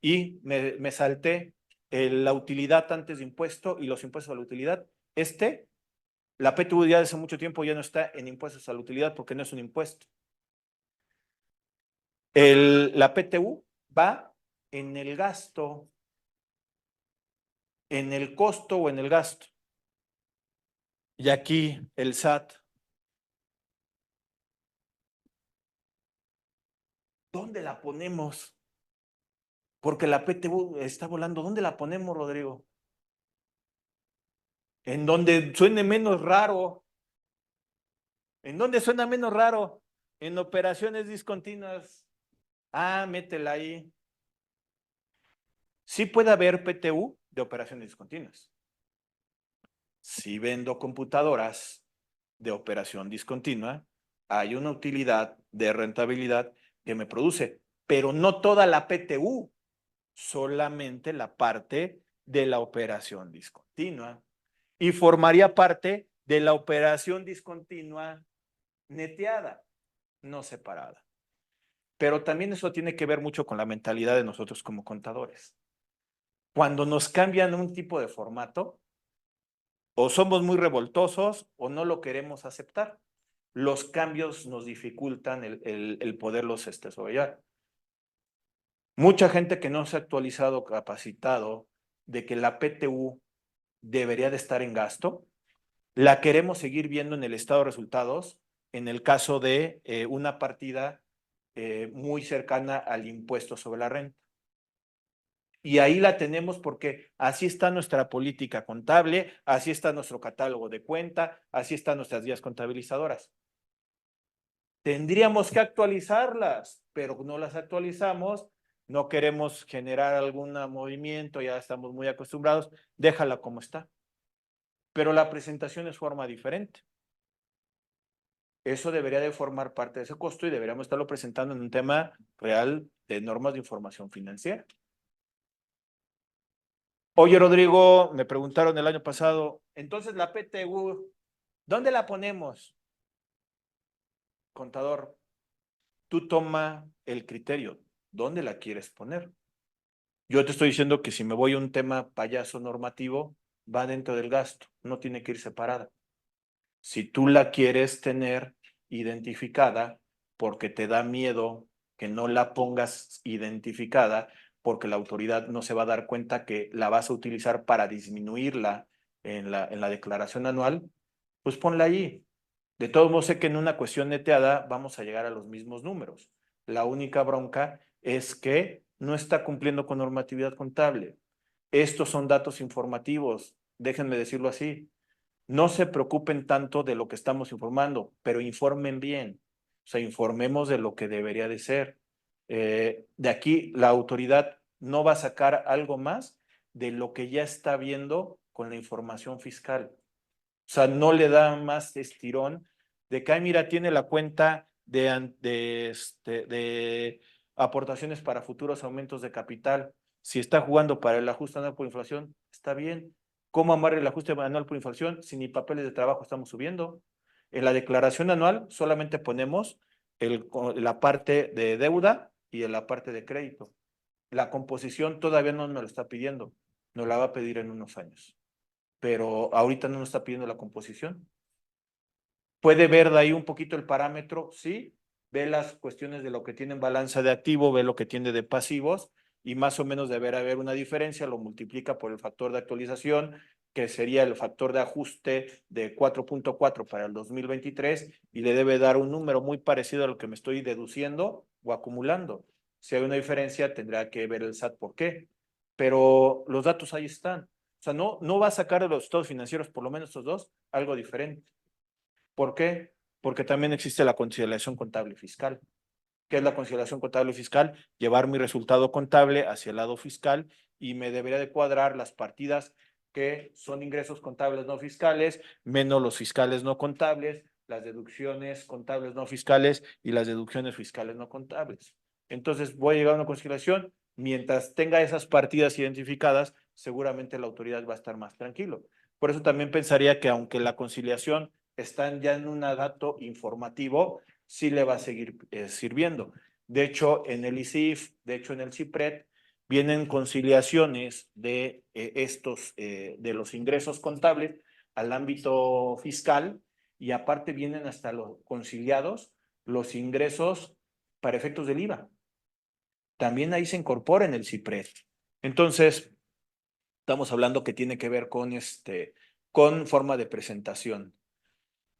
Y me salté la utilidad antes de impuesto y los impuestos a la utilidad. La PTU ya hace mucho tiempo ya no está en impuestos a la utilidad porque no es un impuesto. La PTU va en el gasto, en el costo o en el gasto. Y aquí el SAT. ¿Dónde la ponemos? Porque la PTU está volando. ¿Dónde la ponemos, Rodrigo? En donde suene menos raro. ¿En dónde suena menos raro? En operaciones discontinuas. Ah, métela ahí. Sí puede haber PTU de operaciones discontinuas. Si vendo computadoras de operación discontinua, hay una utilidad de rentabilidad que me produce, pero no toda la PTU, solamente la parte de la operación discontinua. Y formaría parte de la operación discontinua neteada, no separada. Pero también eso tiene que ver mucho con la mentalidad de nosotros como contadores. Cuando nos cambian un tipo de formato, o somos muy revoltosos o no lo queremos aceptar. Los cambios nos dificultan el poderlos sobrellevar. Mucha gente que no se ha actualizado, capacitado de que la PTU debería de estar en gasto, la queremos seguir viendo en el estado de resultados en el caso de una partida muy cercana al impuesto sobre la renta. Y ahí la tenemos porque así está nuestra política contable, así está nuestro catálogo de cuenta, así están nuestras guías contabilizadoras. Tendríamos que actualizarlas, pero no las actualizamos, no queremos generar algún movimiento, ya estamos muy acostumbrados, déjala como está. Pero la presentación es forma diferente. Eso debería de formar parte de ese costo y deberíamos estarlo presentando en un tema real de normas de información financiera. Oye, Rodrigo, me preguntaron el año pasado, entonces la PTU, ¿dónde la ponemos? Contador, tú toma el criterio, ¿dónde la quieres poner? Yo te estoy diciendo que si me voy a un tema payaso normativo, va dentro del gasto, no tiene que ir separada. Si tú la quieres tener identificada porque te da miedo que no la pongas identificada, porque la autoridad no se va a dar cuenta que la vas a utilizar para disminuirla en la declaración anual, pues ponla allí. De todos modos, sé que en una cuestión neteada vamos a llegar a los mismos números. La única bronca es que no está cumpliendo con normatividad contable. Estos son datos informativos, déjenme decirlo así. No se preocupen tanto de lo que estamos informando, pero informen bien. O sea, informemos de lo que debería de ser. De aquí la autoridad no va a sacar algo más de lo que ya está viendo con la información fiscal. O sea, no le da más estirón de que, ay, mira, tiene la cuenta de aportaciones para futuros aumentos de capital. Si está jugando para el ajuste anual por inflación, está bien. ¿Cómo amarre el ajuste anual por inflación si ni papeles de trabajo estamos subiendo? En la declaración anual solamente ponemos la parte de deuda y en la parte de crédito. La composición todavía no nos lo está pidiendo, nos la va a pedir en unos años, pero ahorita no nos está pidiendo la composición. Puede ver de ahí un poquito el parámetro, sí, ve las cuestiones de lo que tiene en balanza de activo, ve lo que tiene de pasivos y más o menos debe haber una diferencia, lo multiplica por el factor de actualización, que sería el factor de ajuste de 4.4 para el 2023 y le debe dar un número muy parecido a lo que me estoy deduciendo o acumulando. Si hay una diferencia, tendrá que ver el SAT por qué, pero los datos ahí están. O sea, no va a sacar de los estados financieros, por lo menos estos dos, algo diferente. ¿Por qué? Porque también existe la conciliación contable fiscal. ¿Qué es la conciliación contable fiscal? Llevar mi resultado contable hacia el lado fiscal y me debería de cuadrar las partidas que son ingresos contables no fiscales, menos los fiscales no contables, las deducciones contables no fiscales y las deducciones fiscales no contables. Entonces voy a llegar a una conciliación. Mientras tenga esas partidas identificadas, seguramente la autoridad va a estar más tranquilo. Por eso también pensaría que aunque la conciliación está ya en un dato informativo, sí le va a seguir sirviendo. De hecho, en el ICIF, de hecho en el CIPRED, vienen conciliaciones de de los ingresos contables al ámbito fiscal y aparte vienen hasta los conciliados los ingresos para efectos del IVA. También ahí se incorpora en el CIPRED. Entonces, estamos hablando que tiene que ver con forma de presentación.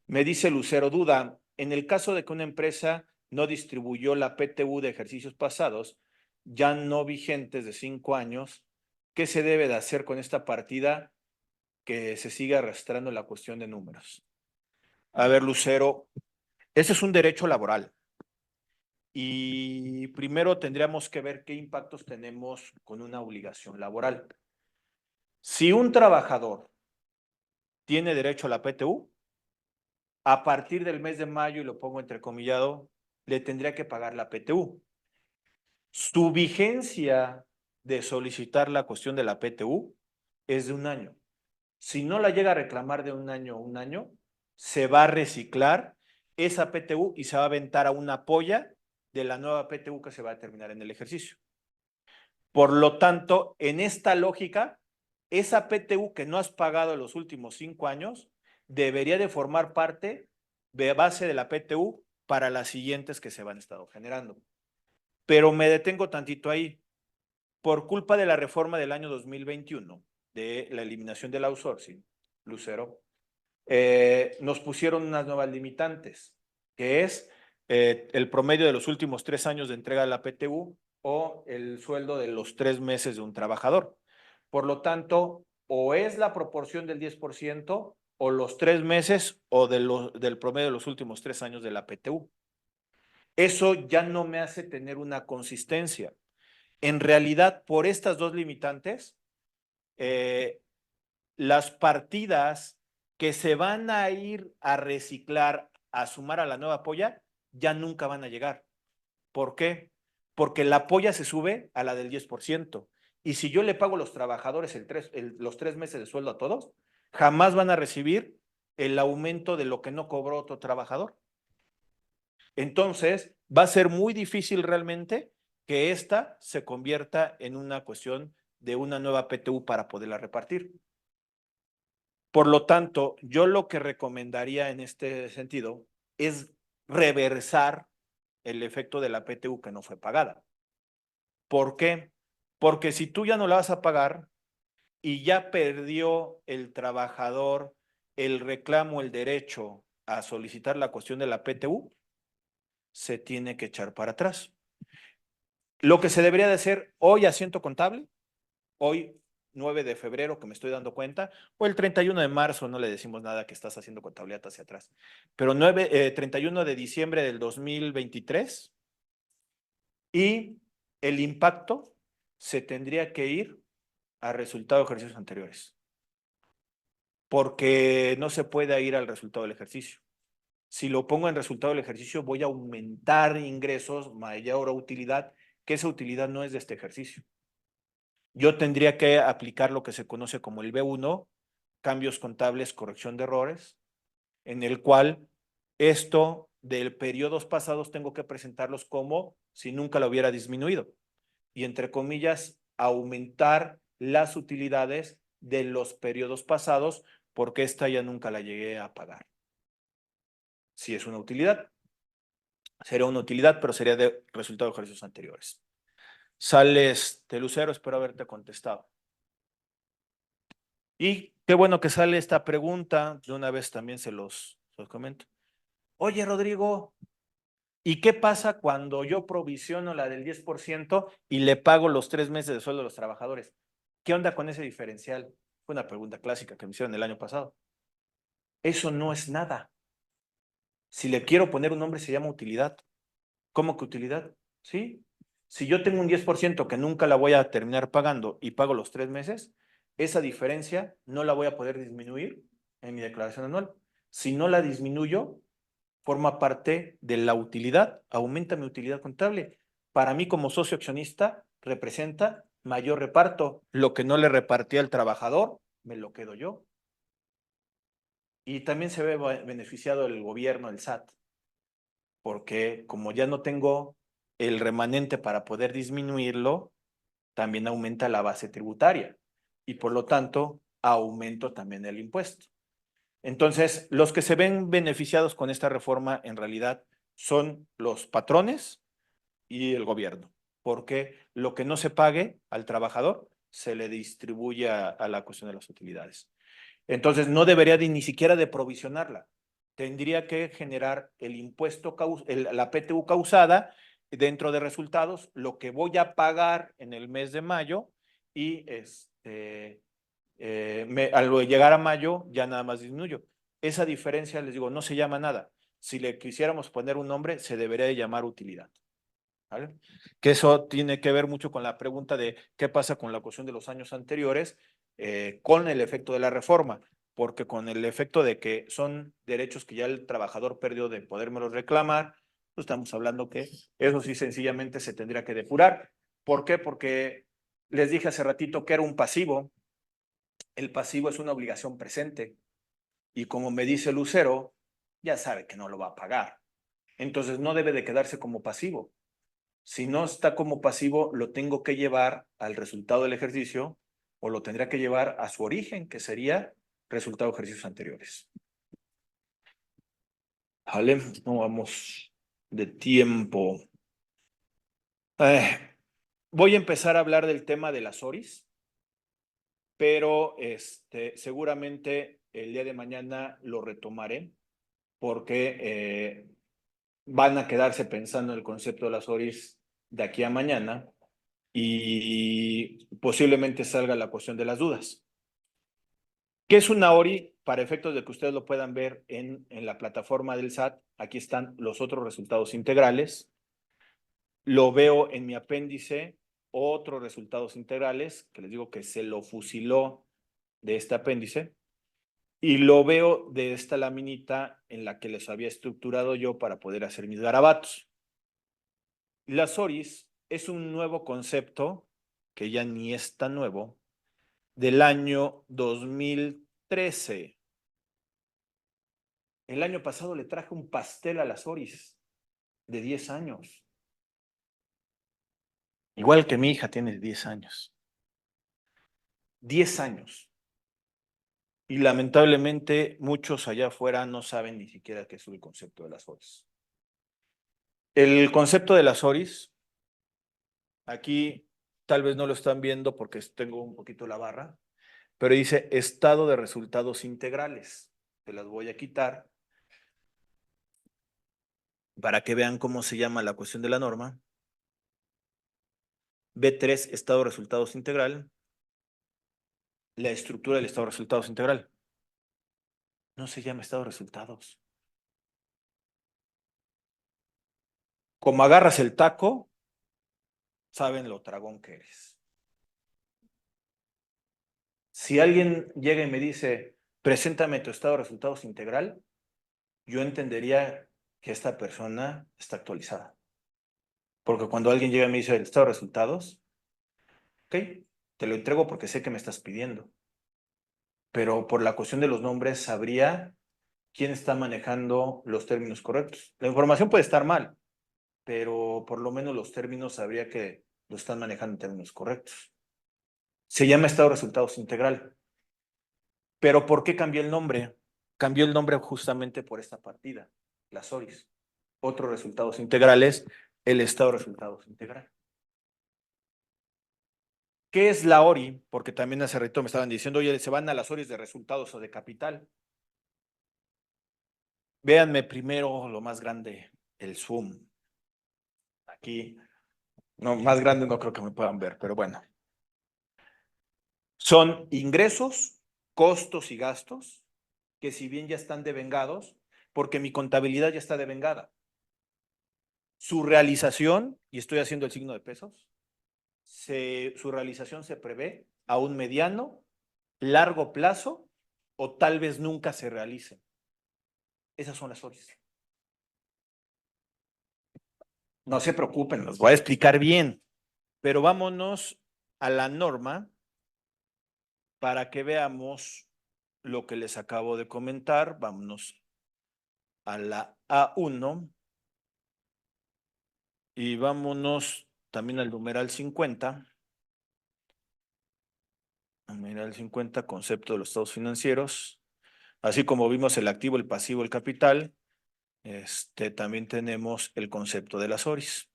Me dice Lucero Duda, en el caso de que una empresa no distribuyó la PTU de ejercicios pasados, ya no vigentes de 5 años, ¿qué se debe de hacer con esta partida que se sigue arrastrando la cuestión de números? A ver, Lucero, ese es un derecho laboral. Y primero tendríamos que ver qué impactos tenemos con una obligación laboral. Si un trabajador tiene derecho a la PTU, a partir del mes de mayo, y lo pongo entrecomillado, le tendría que pagar la PTU. Su vigencia de solicitar la cuestión de la PTU es de 1 año. Si no la llega a reclamar de 1 año a 1 año, se va a reciclar esa PTU y se va a aventar a una polla de la nueva PTU que se va a terminar en el ejercicio. Por lo tanto, en esta lógica, esa PTU que no has pagado en los últimos 5 años debería de formar parte de base de la PTU para las siguientes que se van a estar generando. Pero me detengo tantito ahí. Por culpa de la reforma del año 2021, de la eliminación del outsourcing, Lucero, nos pusieron unas nuevas limitantes, que es el promedio de los últimos 3 años de entrega de la PTU o el sueldo de los 3 meses de un trabajador. Por lo tanto, o es la proporción del 10% o los 3 meses o del promedio de los últimos 3 años de la PTU. Eso ya no me hace tener una consistencia. En realidad, por estas dos limitantes, las partidas que se van a ir a reciclar, a sumar a la nueva polla, ya nunca van a llegar. ¿Por qué? Porque la polla se sube a la del 10%. Y si yo le pago a los trabajadores los 3 meses de sueldo a todos, jamás van a recibir el aumento de lo que no cobró otro trabajador. Entonces, va a ser muy difícil realmente que esta se convierta en una cuestión de una nueva PTU para poderla repartir. Por lo tanto, yo lo que recomendaría en este sentido es reversar el efecto de la PTU que no fue pagada. ¿Por qué? Porque si tú ya no la vas a pagar y ya perdió el trabajador el reclamo, el derecho a solicitar la cuestión de la PTU, se tiene que echar para atrás. Lo que se debería de hacer hoy, asiento contable, hoy 9 de febrero, que me estoy dando cuenta, o el 31 de marzo, no le decimos nada que estás haciendo contabilidad hacia atrás, pero 31 de diciembre del 2023, y el impacto se tendría que ir a resultado de ejercicios anteriores, porque no se puede ir al resultado del ejercicio. Si lo pongo en resultado del ejercicio, voy a aumentar ingresos, mayor utilidad, que esa utilidad no es de este ejercicio. Yo tendría que aplicar lo que se conoce como el B1, cambios contables, corrección de errores, en el cual esto de periodos pasados tengo que presentarlos como si nunca lo hubiera disminuido. Y entre comillas, aumentar las utilidades de los periodos pasados porque esta ya nunca la llegué a pagar. Si es una utilidad, sería una utilidad, pero sería de resultado de ejercicios anteriores. Sales, Lucero, espero haberte contestado. Y qué bueno que sale esta pregunta, de una vez también se los comento. Oye, Rodrigo, ¿y qué pasa cuando yo provisiono la del 10% y le pago los 3 meses de sueldo a los trabajadores? ¿Qué onda con ese diferencial? Fue una pregunta clásica que me hicieron el año pasado. Eso no es nada. Si le quiero poner un nombre, se llama utilidad. ¿Cómo que utilidad? ¿Sí? Si yo tengo un 10% que nunca la voy a terminar pagando y pago los 3 meses, esa diferencia no la voy a poder disminuir en mi declaración anual. Si no la disminuyo, forma parte de la utilidad, aumenta mi utilidad contable. Para mí como socio accionista representa mayor reparto. Lo que no le repartía al trabajador, me lo quedo yo. Y también se ve beneficiado el gobierno, el SAT, porque como ya no tengo el remanente para poder disminuirlo, también aumenta la base tributaria y por lo tanto aumento también el impuesto. Entonces, los que se ven beneficiados con esta reforma en realidad son los patrones y el gobierno, porque lo que no se pague al trabajador se le distribuye a la cuestión de las utilidades. Entonces, no debería ni siquiera de provisionarla. Tendría que generar el impuesto, la PTU causada dentro de resultados, lo que voy a pagar en el mes de mayo y al llegar a mayo ya nada más disminuyo. Esa diferencia, les digo, no se llama nada. Si le quisiéramos poner un nombre, se debería de llamar utilidad. ¿Vale? Que eso tiene que ver mucho con la pregunta de qué pasa con la cuestión de los años anteriores con el efecto de la reforma, porque con el efecto de que son derechos que ya el trabajador perdió de podérmelos reclamar, pues estamos hablando que eso sí sencillamente se tendría que depurar. ¿Por qué? Porque les dije hace ratito que era un pasivo. El pasivo es una obligación presente y como me dice Lucero, ya sabe que no lo va a pagar. Entonces no debe de quedarse como pasivo. Si no está como pasivo, lo tengo que llevar al resultado del ejercicio o lo tendría que llevar a su origen, que sería resultado de ejercicios anteriores. Vale, no vamos de tiempo. Voy a empezar a hablar del tema de las ORIs, pero seguramente el día de mañana lo retomaré porque van a quedarse pensando en el concepto de las ORIs de aquí a mañana y posiblemente salga la cuestión de las dudas. ¿Qué es una ORI? Para efectos de que ustedes lo puedan ver en la plataforma del SAT, aquí están los otros resultados integrales. Lo veo en mi apéndice, otros resultados integrales, que les digo que se lo fusiló de este apéndice. Y lo veo de esta laminita en la que les había estructurado yo para poder hacer mis garabatos. Las ORIs es un nuevo concepto, que ya ni es tan nuevo, del año 2013. El año pasado le traje un pastel a las ORIs de 10 años. Igual que mi hija tiene 10 años. 10 años. Y lamentablemente muchos allá afuera no saben ni siquiera qué es el concepto de las ORIs. El concepto de las ORIs, aquí tal vez no lo están viendo porque tengo un poquito la barra, pero dice estado de resultados integrales. Se las voy a quitar para que vean cómo se llama la cuestión de la norma. B3, estado de resultados integral. La estructura del estado de resultados integral. No se llama estado de resultados. Como agarras el taco, saben lo tragón que eres. Si alguien llega y me dice, preséntame tu estado de resultados integral, yo entendería que esta persona está actualizada. Porque cuando alguien llega y me dice el estado de resultados, ok, te lo entrego porque sé que me estás pidiendo. Pero por la cuestión de los nombres, sabría quién está manejando los términos correctos. La información puede estar mal, pero por lo menos los términos sabría que lo están manejando en términos correctos. Se llama estado de resultados integral. Pero ¿por qué cambió el nombre? Cambió el nombre justamente por esta partida, las ORIs. Otros resultados integrales, el estado de resultados integral. ¿Qué es la ORI? Porque también hace rato me estaban diciendo, oye, se van a las ORIs de resultados o de capital. Véanme primero lo más grande, el Zoom. Aquí, no, más grande no creo que me puedan ver, pero bueno. Son ingresos, costos y gastos, que si bien ya están devengados, porque mi contabilidad ya está devengada. Su realización, y estoy haciendo el signo de pesos, su realización se prevé a un mediano, largo plazo o tal vez nunca se realice. Esas son las ORIs. No se preocupen, los voy a explicar bien, pero vámonos a la norma para que veamos lo que les acabo de comentar. Vámonos a la A1 y vámonos también al numeral 50. Numeral 50, concepto de los estados financieros. Así como vimos el activo, el pasivo, el capital, también tenemos el concepto de las ORIs.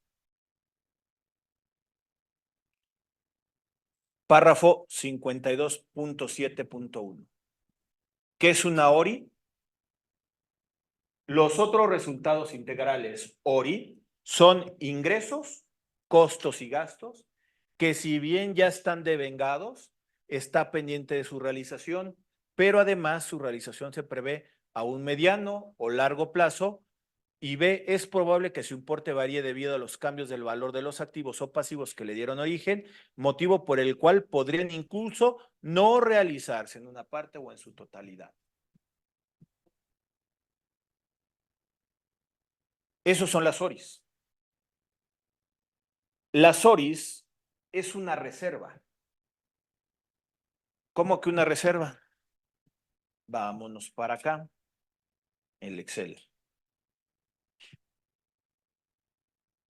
Párrafo 52.7.1. ¿Qué es una ORI? Los otros resultados integrales ORI son ingresos, costos y gastos, que si bien ya están devengados, está pendiente de su realización, pero además su realización se prevé a un mediano o largo plazo. Y B, es probable que su importe varíe debido a los cambios del valor de los activos o pasivos que le dieron origen, motivo por el cual podrían incluso no realizarse en una parte o en su totalidad. Esos son las ORIs. Las ORIs es una reserva. ¿Cómo que una reserva? Vámonos para acá, el Excel.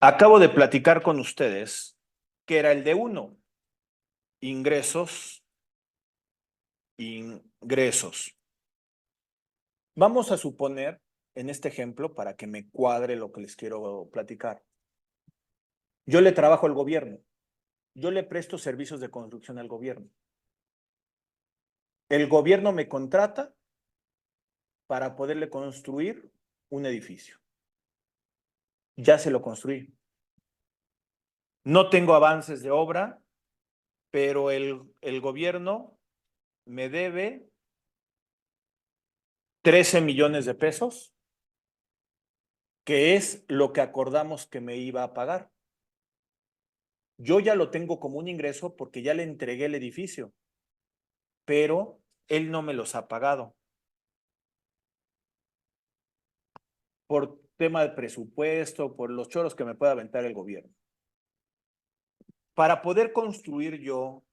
Acabo de platicar con ustedes que era el de 1. Ingresos. Vamos a suponer, en este ejemplo, para que me cuadre lo que les quiero platicar. Yo le trabajo al gobierno. Yo le presto servicios de construcción al gobierno. El gobierno me contrata para poderle construir un edificio. Ya se lo construí. No tengo avances de obra, pero el gobierno me debe 13 millones de pesos, que es lo que acordamos que me iba a pagar. Yo ya lo tengo como un ingreso porque ya le entregué el edificio, pero él no me los ha pagado. Por tema de presupuesto, por los choros que me pueda aventar el gobierno. Para poder construir yo,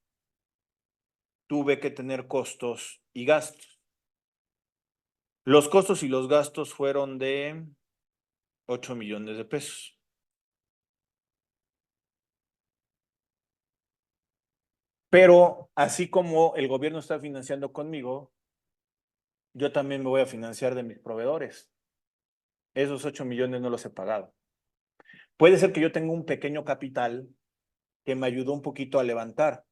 tuve que tener costos y gastos. Los costos y los gastos fueron de 8 millones de pesos. Pero así como el gobierno está financiando conmigo, yo también me voy a financiar de mis proveedores. Esos 8 millones no los he pagado. Puede ser que yo tenga un pequeño capital que me ayudó un poquito a levantar,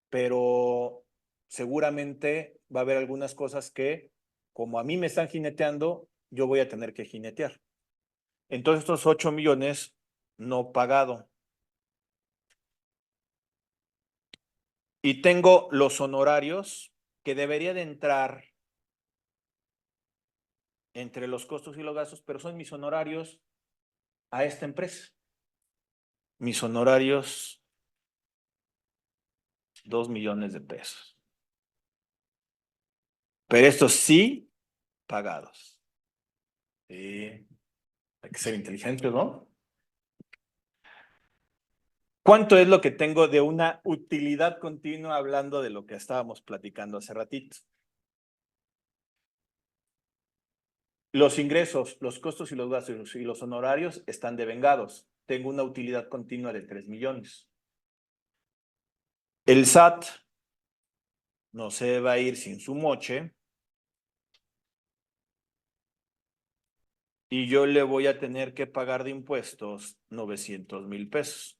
pero seguramente va a haber algunas cosas que, como a mí me están jineteando, yo voy a tener que jinetear. Entonces, estos 8 millones no pagado. Y tengo los honorarios que debería de entrar entre los costos y los gastos, pero son mis honorarios a esta empresa. Mis honorarios, 2 millones de pesos. Pero estos sí pagados. Sí, hay que ser inteligentes, ¿no? ¿Cuánto es lo que tengo de una utilidad continua hablando de lo que estábamos platicando hace ratito? Los ingresos, los costos y los gastos y los honorarios están devengados. Tengo una utilidad continua de 3 millones. El SAT no se va a ir sin su moche y yo le voy a tener que pagar de impuestos 900,000 pesos.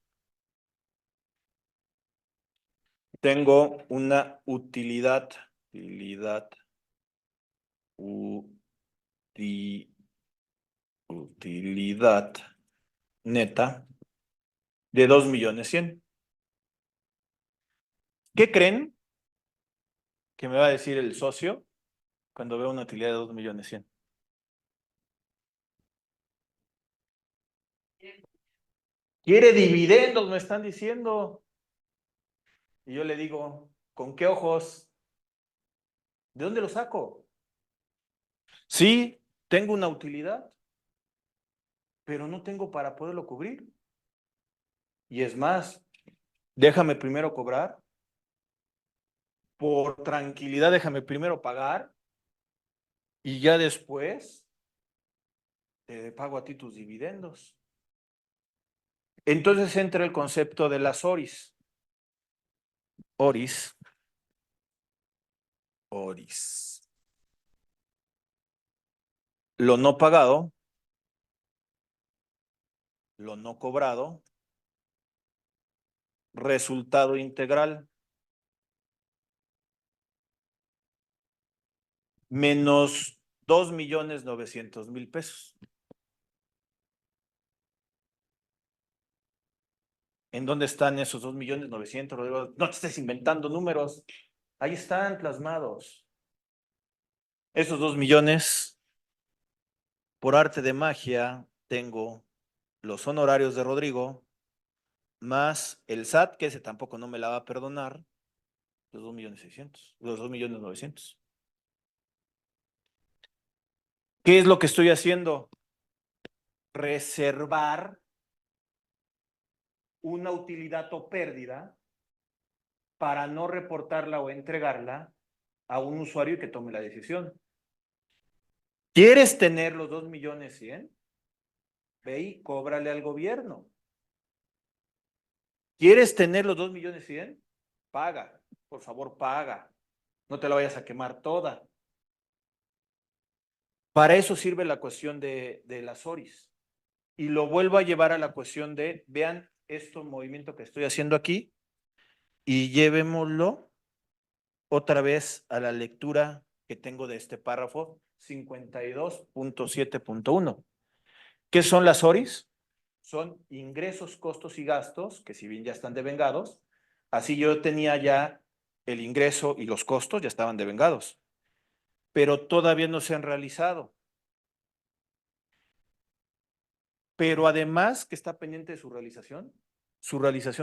Tengo una utilidad neta de 2,100,000. ¿Qué creen que me va a decir el socio cuando veo una utilidad de 2,100,000? Quiere dividendos, me están diciendo. Y yo le digo, ¿con qué ojos? ¿De dónde lo saco? Sí, tengo una utilidad, pero no tengo para poderlo cubrir. Y es más, déjame primero cobrar. Por tranquilidad, déjame primero pagar y ya después te pago a ti tus dividendos. Entonces entra el concepto de las ORIs. ORIs. lo no pagado, lo no cobrado, resultado integral, menos 2.900.000 pesos. ¿En dónde están esos 2.900.000, Rodrigo? No te estés inventando números. Ahí están plasmados. Esos 2 millones, por arte de magia, tengo los honorarios de Rodrigo, más el SAT, que ese tampoco no me la va a perdonar, los 2.600.000, los 2.900.000. ¿Qué es lo que estoy haciendo? Reservar una utilidad o pérdida para no reportarla o entregarla a un usuario que tome la decisión. ¿Quieres tener los 2.100.000? Ve y cóbrale al gobierno. ¿Quieres tener los 2.100.000? Paga, por favor, paga. No te la vayas a quemar toda. Para eso sirve la cuestión de las ORIs. Y lo vuelvo a llevar a la cuestión de, vean este movimiento que estoy haciendo aquí y llevémoslo otra vez a la lectura que tengo de este párrafo 52.7.1. ¿Qué son las ORIs? Son ingresos, costos y gastos, que si bien ya están devengados, así yo tenía ya el ingreso y los costos, ya estaban devengados, pero todavía no se han realizado. Pero además que está pendiente de su realización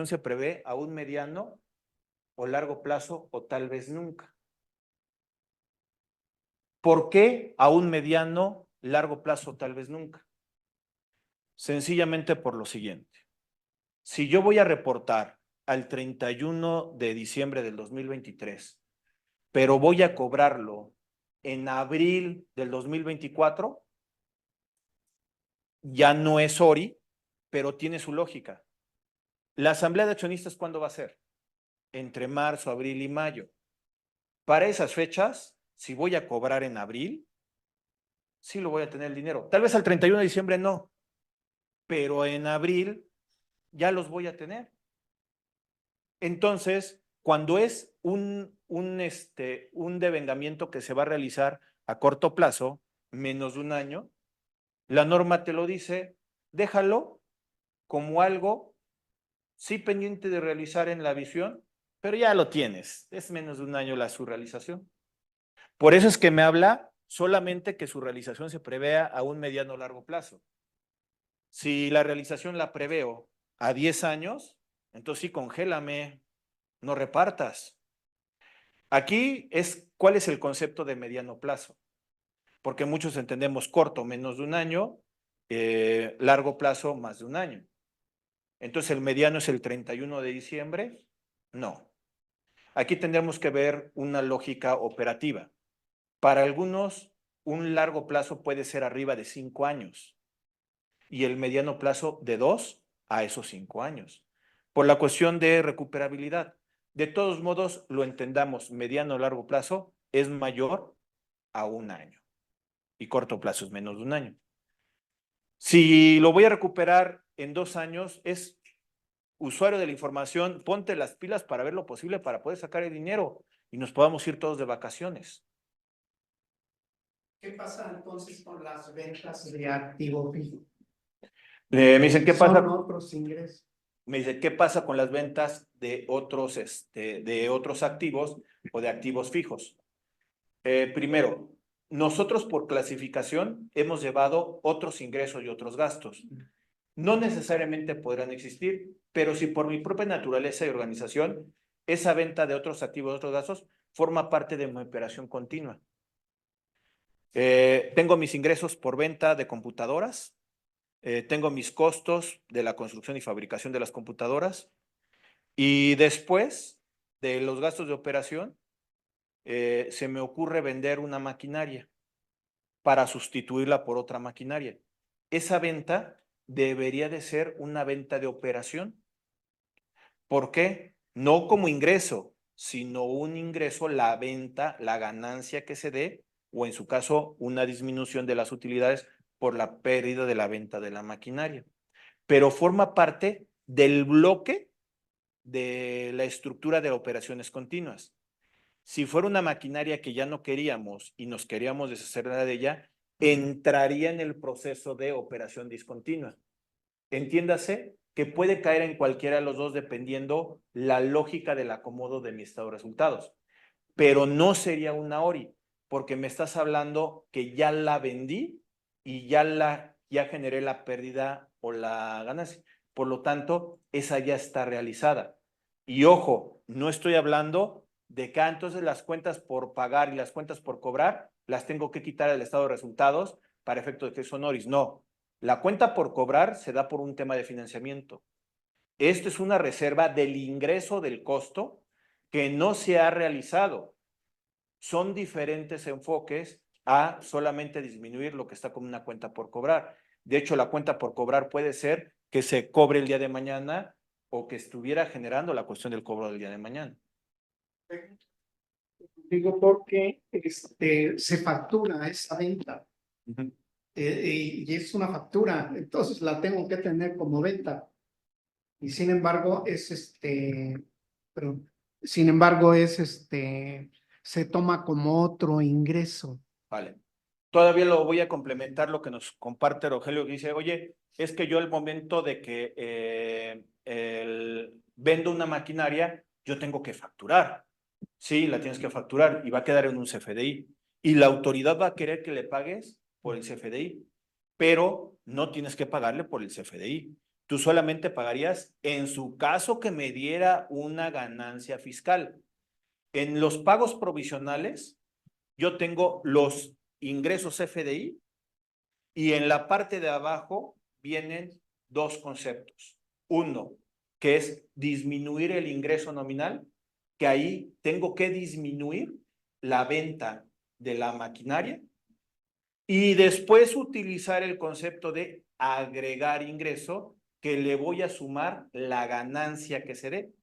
se prevé a un mediano o largo plazo o tal vez nunca. ¿Por qué a un mediano, largo plazo o tal vez nunca? Sencillamente por lo siguiente. Si yo voy a reportar al 31 de diciembre del 2023, pero voy a cobrarlo en abril del 2024, ya no es ORI, pero tiene su lógica. La asamblea de accionistas, ¿cuándo va a ser? Entre marzo, abril y mayo. Para esas fechas, si voy a cobrar en abril, sí lo voy a tener el dinero. Tal vez al 31 de diciembre no, pero en abril ya los voy a tener. Entonces, cuando es un devengamiento que se va a realizar a corto plazo, menos de un año, la norma te lo dice, déjalo como algo sí pendiente de realizar en la visión, pero ya lo tienes, es menos de un año su realización. Por eso es que me habla solamente que su realización se prevea a un mediano o largo plazo. Si la realización la preveo a 10 años, entonces sí, congélame, no repartas. Aquí es cuál es el concepto de mediano plazo, porque muchos entendemos corto, menos de un año, largo plazo, más de un año. Entonces, ¿el mediano es el 31 de diciembre? No. Aquí tendremos que ver una lógica operativa. Para algunos, un largo plazo puede ser arriba de 5 años y el mediano plazo de 2 a esos 5 años, por la cuestión de recuperabilidad. De todos modos, lo entendamos, mediano o largo plazo es mayor a un año y corto plazo es menos de un año. Si lo voy a recuperar en 2 años, es usuario de la información, ponte las pilas para ver lo posible para poder sacar el dinero y nos podamos ir todos de vacaciones. ¿Qué pasa entonces con las ventas de activo fijo? Me dicen, ¿qué pasa? Son otros ingresos. Me dice, ¿qué pasa con las ventas de otros activos o de activos fijos? Primero, nosotros por clasificación hemos llevado otros ingresos y otros gastos. No necesariamente podrán existir, pero si por mi propia naturaleza y organización, esa venta de otros activos, otros gastos, forma parte de mi operación continua. Tengo mis ingresos por venta de computadoras, tengo mis costos de la construcción y fabricación de las computadoras y después de los gastos de operación, se me ocurre vender una maquinaria para sustituirla por otra maquinaria. Esa venta debería de ser una venta de operación. ¿Por qué? No como ingreso, sino un ingreso, la venta, la ganancia que se dé o en su caso, una disminución de las utilidades por la pérdida de la venta de la maquinaria. Pero forma parte del bloque de la estructura de operaciones continuas. Si fuera una maquinaria que ya no queríamos y nos queríamos deshacer de ella, entraría en el proceso de operación discontinua. Entiéndase que puede caer en cualquiera de los dos dependiendo la lógica del acomodo de mi estado de resultados. Pero no sería una ORI, porque me estás hablando que ya la vendí y ya generé la pérdida o la ganancia. Por lo tanto, esa ya está realizada. Y ojo, no estoy hablando de que entonces las cuentas por pagar y las cuentas por cobrar las tengo que quitar del estado de resultados para efecto de que son ORIs. No, la cuenta por cobrar se da por un tema de financiamiento. Esto es una reserva del ingreso del costo que no se ha realizado. Son diferentes enfoques a solamente disminuir lo que está como una cuenta por cobrar. De hecho, la cuenta por cobrar puede ser que se cobre el día de mañana o que estuviera generando la cuestión del cobro del día de mañana. Digo porque se factura esa venta. Y es una factura, entonces la tengo que tener como venta. Y sin embargo, se toma como otro ingreso. Vale. Todavía lo voy a complementar lo que nos comparte Rogelio, que dice, oye, es que yo al momento de que vendo una maquinaria, yo tengo que facturar. Sí, la tienes que facturar y va a quedar en un CFDI. Y la autoridad va a querer que le pagues por el CFDI, pero no tienes que pagarle por el CFDI. Tú solamente pagarías en su caso que me diera una ganancia fiscal. En los pagos provisionales, yo tengo los ingresos CFDI y en la parte de abajo vienen dos conceptos. Uno, que es disminuir el ingreso nominal, que ahí tengo que disminuir la venta de la maquinaria y después utilizar el concepto de agregar ingreso, que le voy a sumar la ganancia que se dé.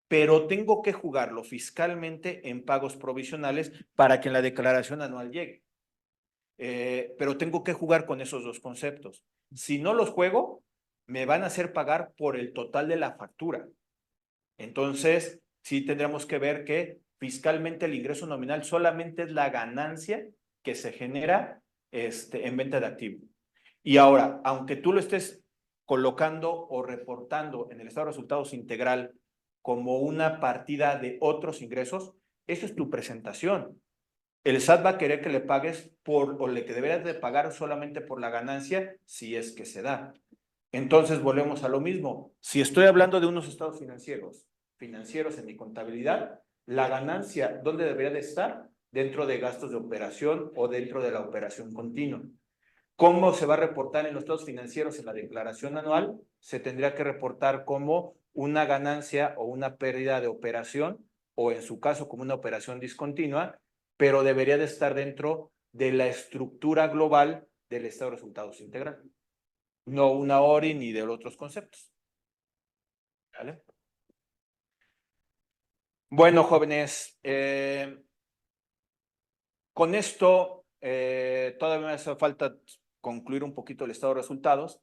Pero tengo que jugarlo fiscalmente en pagos provisionales para que en la declaración anual llegue. Pero tengo que jugar con esos dos conceptos. Si no los juego, me van a hacer pagar por el total de la factura. Entonces, sí tendremos que ver que fiscalmente el ingreso nominal solamente es la ganancia que se genera en venta de activo. Y ahora, aunque tú lo estés colocando o reportando en el estado de resultados integral como una partida de otros ingresos, eso es tu presentación. El SAT va a querer que le pagues o le que deberías de pagar solamente por la ganancia si es que se da. Entonces volvemos a lo mismo. Si estoy hablando de unos estados financieros en mi contabilidad, la ganancia, ¿dónde debería de estar? Dentro de gastos de operación o dentro de la operación continua. ¿Cómo se va a reportar en los estados financieros en la declaración anual? Se tendría que reportar como una ganancia o una pérdida de operación, o en su caso como una operación discontinua, pero debería de estar dentro de la estructura global del estado de resultados integral. No una ORI ni de otros conceptos. ¿Vale? Bueno, jóvenes, con esto todavía me hace falta concluir un poquito el estado de resultados,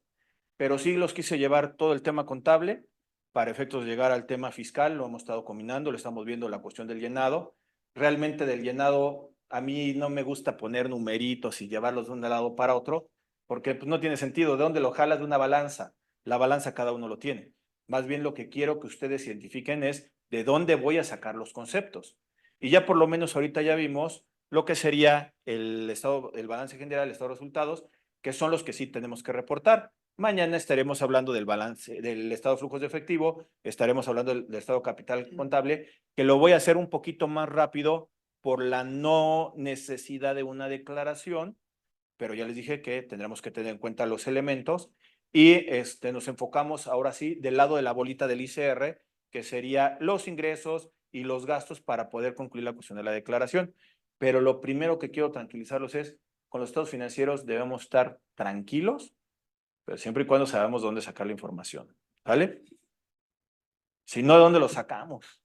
pero sí los quise llevar todo el tema contable para efectos de llegar al tema fiscal. Lo hemos estado combinando, le estamos viendo la cuestión del llenado. Realmente del llenado a mí no me gusta poner numeritos y llevarlos de un lado para otro, porque pues, no tiene sentido. ¿De dónde lo jalas? De una balanza. La balanza cada uno lo tiene. Más bien lo que quiero que ustedes identifiquen es de dónde voy a sacar los conceptos. Y ya por lo menos ahorita ya vimos lo que sería el balance general, el estado de resultados, que son los que sí tenemos que reportar. Mañana estaremos hablando del balance, del estado de flujos de efectivo, estaremos hablando del estado capital contable, que lo voy a hacer un poquito más rápido por la no necesidad de una declaración, pero ya les dije que tendremos que tener en cuenta los elementos y nos enfocamos ahora sí del lado de la bolita del ICR, que sería los ingresos y los gastos para poder concluir la cuestión de la declaración. Pero lo primero que quiero tranquilizarlos es, con los estados financieros debemos estar tranquilos, pero siempre y cuando sabemos dónde sacar la información, ¿vale? Si no, ¿de dónde lo sacamos?